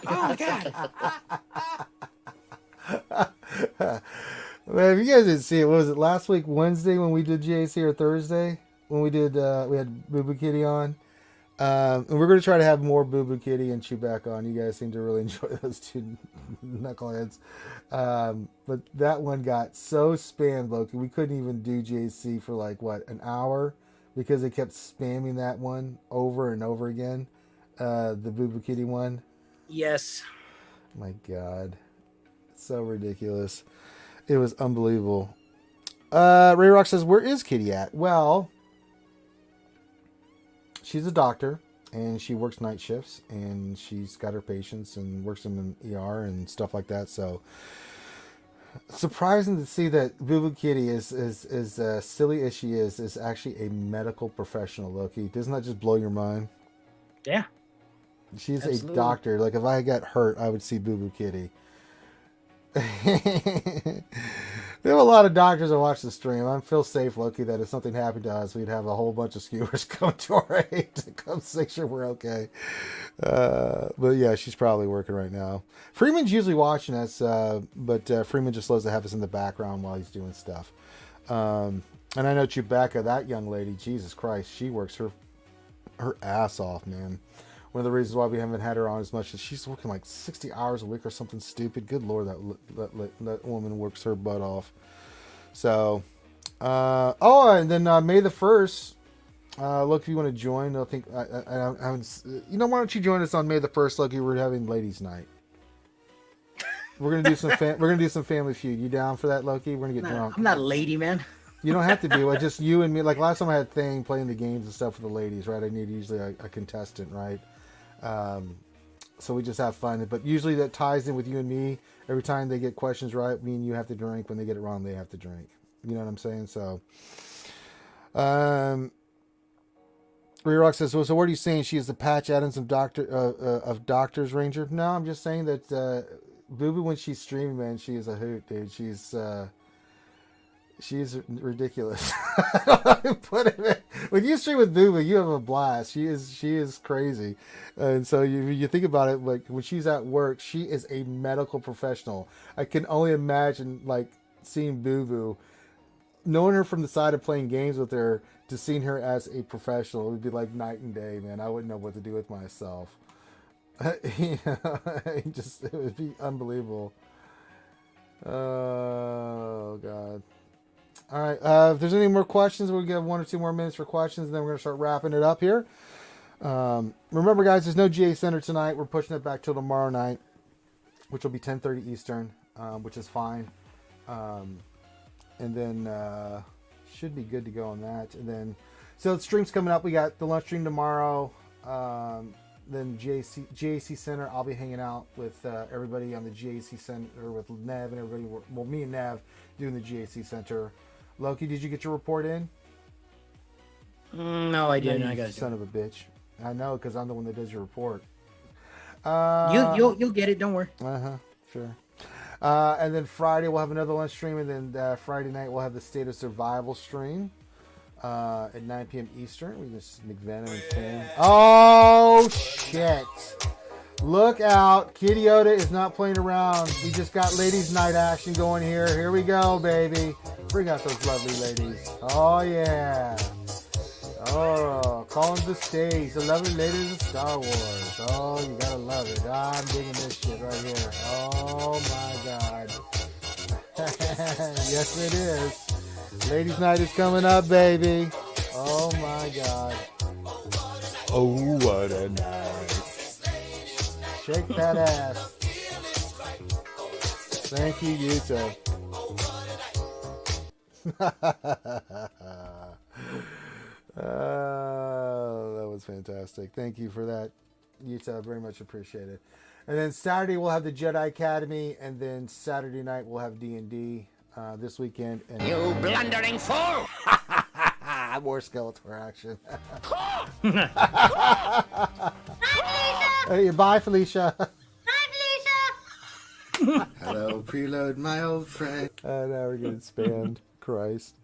Oh my God. Man, if you guys didn't see it, what was it last week, Wednesday when we did GAC, or Thursday when we did, we had Boo Boo Kitty on. And we're going to try to have more Boo Boo Kitty and Chewbacca on. You guys seem to really enjoy those two knuckleheads. But that one got so spammed, Loki. We couldn't even do GAC for like, what, an hour? Because they kept spamming that one over and over again. The Boo Boo Kitty one. Yes. My God. It's so ridiculous. It was unbelievable. Ray Rock says, where is Kitty at? Well, she's a doctor, and she works night shifts, and she's got her patients and works them in ER and stuff like that. So, surprising to see that Boo Boo Kitty is silly as she is actually a medical professional, Loki. Doesn't that just blow your mind? Yeah. She's Absolutely. a doctor. Like, if I got hurt, I would see Boo Boo Kitty. There are a lot of doctors that watch the stream. I feel safe, Loki, that if something happened to us, we'd have a whole bunch of skewers come to our aid to come make sure we're okay. But yeah, she's probably working right now. Freeman's usually watching us, but Freeman just loves to have us in the background while he's doing stuff. And I know Chewbacca, that young lady, Jesus Christ, she works her ass off, man. One of the reasons why we haven't had her on as much is she's working like 60 hours a week or something stupid. Good Lord, that woman works her butt off. So, and then May the 1st, look, if you want to join, I think, why don't you join us on May the 1st, Lucky? We're having ladies' night. We're gonna do some Family Feud. You down for that, Loki? We're gonna get drunk. I'm not a lady, man. You don't have to be. Like, just you and me. Like last time I had Thing playing the games and stuff with the ladies, right? I need usually a contestant, right? So we just have fun. But usually that ties in with you and me. Every time they get questions right, me and you have to drink. When they get it wrong, they have to drink. You know what I'm saying? So, Rock says, so what are you saying? She is the Patch Adams of Doctors Ranger? No, I'm just saying that Boo Boo, when she's streaming, man, she is a hoot, dude. She's ridiculous. When you stream with Boo Boo, you have a blast. She is crazy. And so you think about it, like when she's at work, she is a medical professional. I can only imagine like seeing Boo Boo, knowing her from the side of playing games with her, to seeing her as a professional. It would be like night and day, man. I wouldn't know what to do with myself. It would be unbelievable. Oh God. All right. If there's any more questions, we'll give 1 or 2 more minutes for questions, and then we're going to start wrapping it up here. Remember, guys, there's no GA Center tonight. We're pushing it back till tomorrow night, which will be 10:30 Eastern, which is fine. And then should be good to go on that. And then, so the stream's coming up. We got the lunch stream tomorrow. Then GAC Center, I'll be hanging out with everybody on the GAC Center, with Nev and everybody. Well, me and Nev doing the GAC Center. Loki, did you get your report in? No, I didn't. I got son of a bitch. I know, because I'm the one that does your report. You'll get it. Don't worry. Sure. And then Friday we'll have another lunch stream, and then Friday night we'll have the State of Survival stream at 9 p.m. Eastern. We just McVenom and Tim. Oh shit! Look out! Kitty Yoda is not playing around. We just got ladies' night action going here. Here we go, baby. Bring out those lovely ladies. Oh yeah. Oh, call them to the stage. The lovely ladies of Star Wars. Oh, you gotta love it. I'm digging this shit right here. Oh my God. Yes, it is. Ladies' night is coming up, baby. Oh my God. Oh, what a night. Shake that ass. Thank you, Yuta. That was fantastic. Thank you for that, Yuta. Very much appreciated. And then Saturday we'll have the Jedi Academy, and then Saturday night we'll have D&D this weekend. And you blundering fool! More Skeletor action. Hi, Felicia! Hey, bye, Felicia. Hi, Felicia! Hello, Preload, my old friend. Now we're getting spammed. Christ.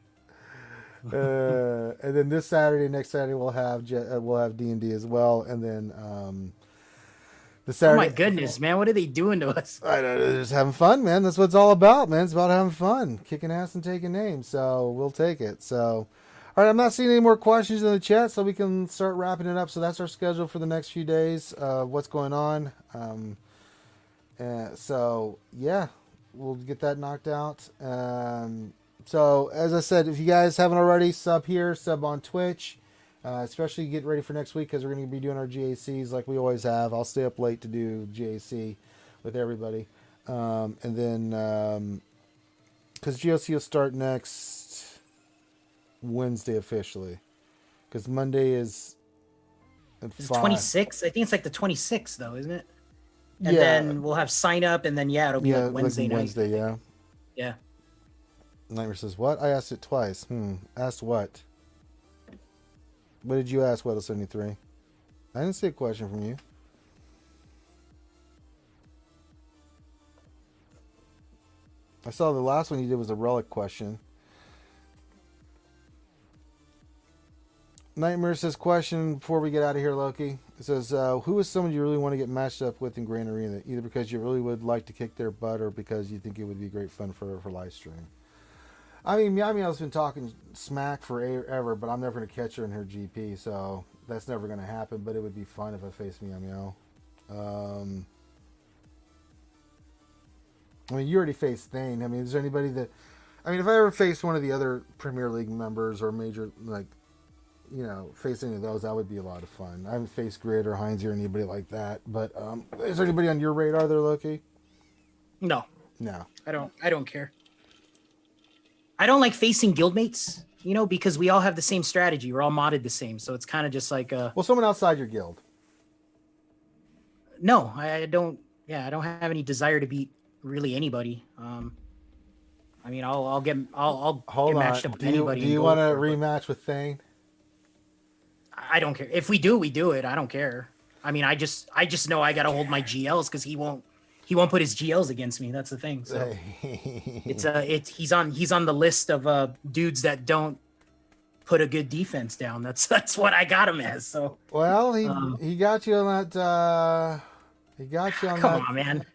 And then next Saturday we'll have D&D as well, and then The Oh Saturday. my goodness, man! What are they doing to us? I know, they're just having fun, man. That's what it's all about, man. It's about having fun, kicking ass and taking names. So we'll take it. So, all right, I'm not seeing any more questions in the chat, so we can start wrapping it up. So that's our schedule for the next few days. What's going on? So yeah, we'll get that knocked out. So as I said, if you guys haven't already, sub here, sub on Twitch. Especially get ready for next week because we're going to be doing our GACs like we always have. I'll stay up late to do GAC with everybody. And then, because GOC will start next Wednesday officially. Because Monday is at It's 5. 26. I think it's like the 26th, though, isn't it? And Yeah. then we'll have sign up, and then it'll be like Wednesday night. Wednesday, yeah. Yeah. Nightmare says, what? I asked it twice. Asked what? What did you ask, Weddle73? I didn't see a question from you. I saw the last one you did was a relic question. Nightmare says, question before we get out of here, Loki. It says, who is someone you really want to get matched up with in Grand Arena? Either because you really would like to kick their butt or because you think it would be great fun for live stream. I mean, Meow's been talking smack forever, but I'm never going to catch her in her GP, so that's never going to happen, but it would be fun if I faced Meow. I mean, you already faced Thane. I mean, is there anybody that... I mean, if I ever faced one of the other Premier League members or major, face any of those, that would be a lot of fun. I haven't faced Grid or Heinz or anybody like that, but is there anybody on your radar there, Loki? No. No. I don't care. I don't like facing guildmates, because we all have the same strategy. We're all modded the same, so it's kind of just like Well, someone outside your guild. No, I don't. Yeah, I don't have any desire to beat really anybody. I mean, I'll get matched up with anybody. Do you want to rematch with Thane? I don't care. If we do, we do it. I don't care. I mean, I just know I got to hold my GLs because he won't put his GLs against me. That's the thing. So he's on the list of dudes that don't put a good defense down. That's what I got him as. So well, he got you on that. He got you on come that. on, man.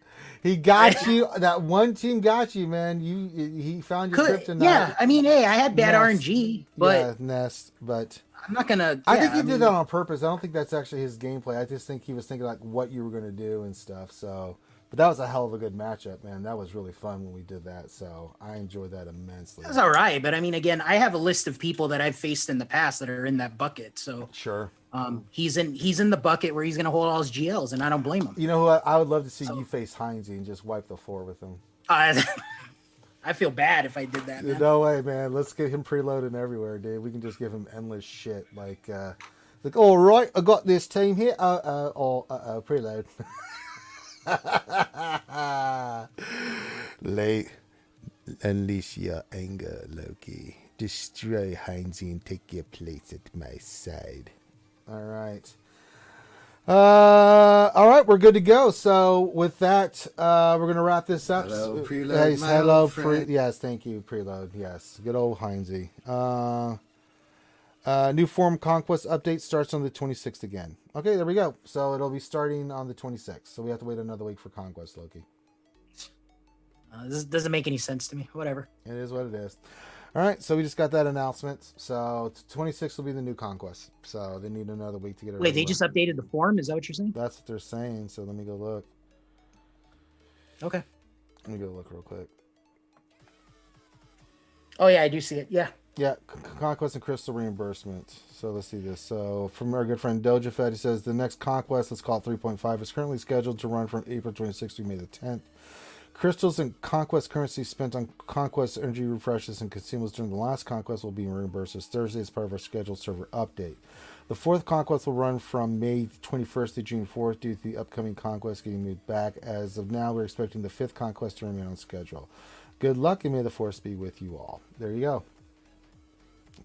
He got you. That one team got you, man. He found your kryptonite. Yeah, I mean, hey, I had bad RNG, but Nest, but I'm not gonna. I think he did that on purpose. I don't think that's actually his gameplay. I just think he was thinking like what you were going to do and stuff. So, but that was a hell of a good matchup, man. That was really fun when we did that. So I enjoyed that immensely. That's all right, but I mean, again, I have a list of people that I've faced in the past that are in that bucket. So sure. He's in the bucket where he's going to hold all his GLs, and I don't blame him. You know who I would love to see you face Heinze and just wipe the floor with him. I feel bad if I did that, man. No way, man. Let's get him preloading everywhere, dude. We can just give him endless shit. Like, all right, I got this team here. Preload. Late. Unleash your anger, Loki. Destroy Heinze and take your place at my side. All right. All right, we're good to go. So with that, we're gonna wrap this up. Hello, Preload. Yes, hello, yes, thank you, Preload. Yes, good old Heinze. New form conquest update starts on the 26th again. Okay, there we go. So it'll be starting on the 26th. So we have to wait another week for conquest, Loki. This doesn't make any sense to me. Whatever. It is what it is. All right, so we just got that announcement. So 26 will be the new conquest. So they need another week to get it. Wait, they just updated the form? Is that what you're saying? That's what they're saying. So let me go look. Okay. Let me go look real quick. Oh yeah, I do see it. Yeah. Yeah, conquest and crystal reimbursement. So let's see this. So from our good friend Doja Fed, he says the next conquest, let's call it 3.5, is currently scheduled to run from April 26th to May the 10th. Crystals and conquest currency spent on conquest energy refreshes and consumables during the last conquest will be reimbursed as Thursday as part of our scheduled server update. The fourth conquest will run from May 21st to June 4th due to the upcoming conquest getting moved back. As of now, we're expecting the fifth conquest to remain on schedule. Good luck and may the force be with you all. There you go.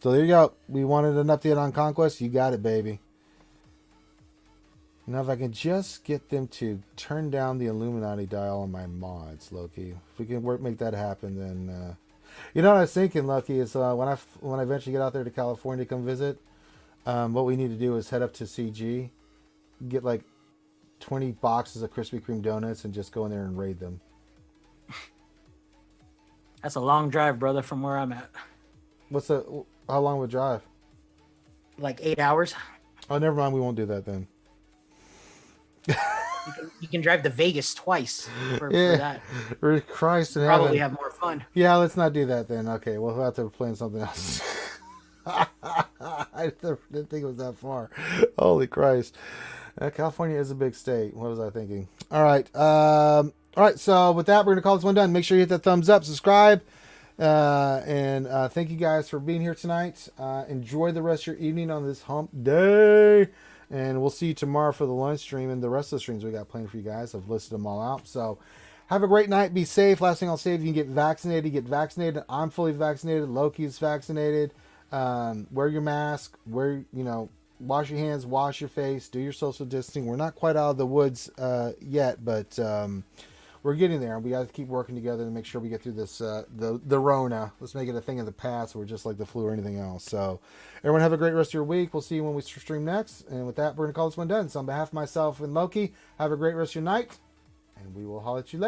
So there you go. We wanted an update on conquest. You got it, baby. Now, if I can just get them to turn down the Illuminati dial on my mods, Loki. If we can make that happen, then... You know what I was thinking, Loki, is when I eventually get out there to California to come visit, what we need to do is head up to CG, get like 20 boxes of Krispy Kreme donuts and just go in there and raid them. That's a long drive, brother, from where I'm at. How long would drive? Like 8 hours. Oh, never mind. We won't do that then. You can drive to Vegas twice for that. For Christ in Probably heaven. have more fun. Yeah, let's not do that then. Okay, we'll have to plan something else. I didn't think it was that far. Holy Christ. California is a big state. What was I thinking? All right. So with that, we're going to call this one done. Make sure you hit that thumbs up, subscribe. And thank you guys for being here tonight. Enjoy the rest of your evening on this hump day. And we'll see you tomorrow for the lunch stream and the rest of the streams we got planned for you guys. I've listed them all out. So have a great night. Be safe. Last thing I'll say, if you can get vaccinated. I'm fully vaccinated. Loki's vaccinated. Wear your mask. Wash your hands. Wash your face. Do your social distancing. We're not quite out of the woods yet, but we're getting there. We got to keep working together to make sure we get through this the Rona. Let's make it a thing of the past. We're just like the flu or anything else. So everyone have a great rest of your week. We'll see you when we stream next. And with that, we're going to call this one done. So on behalf of myself and Loki, have a great rest of your night. And we will holler at you later.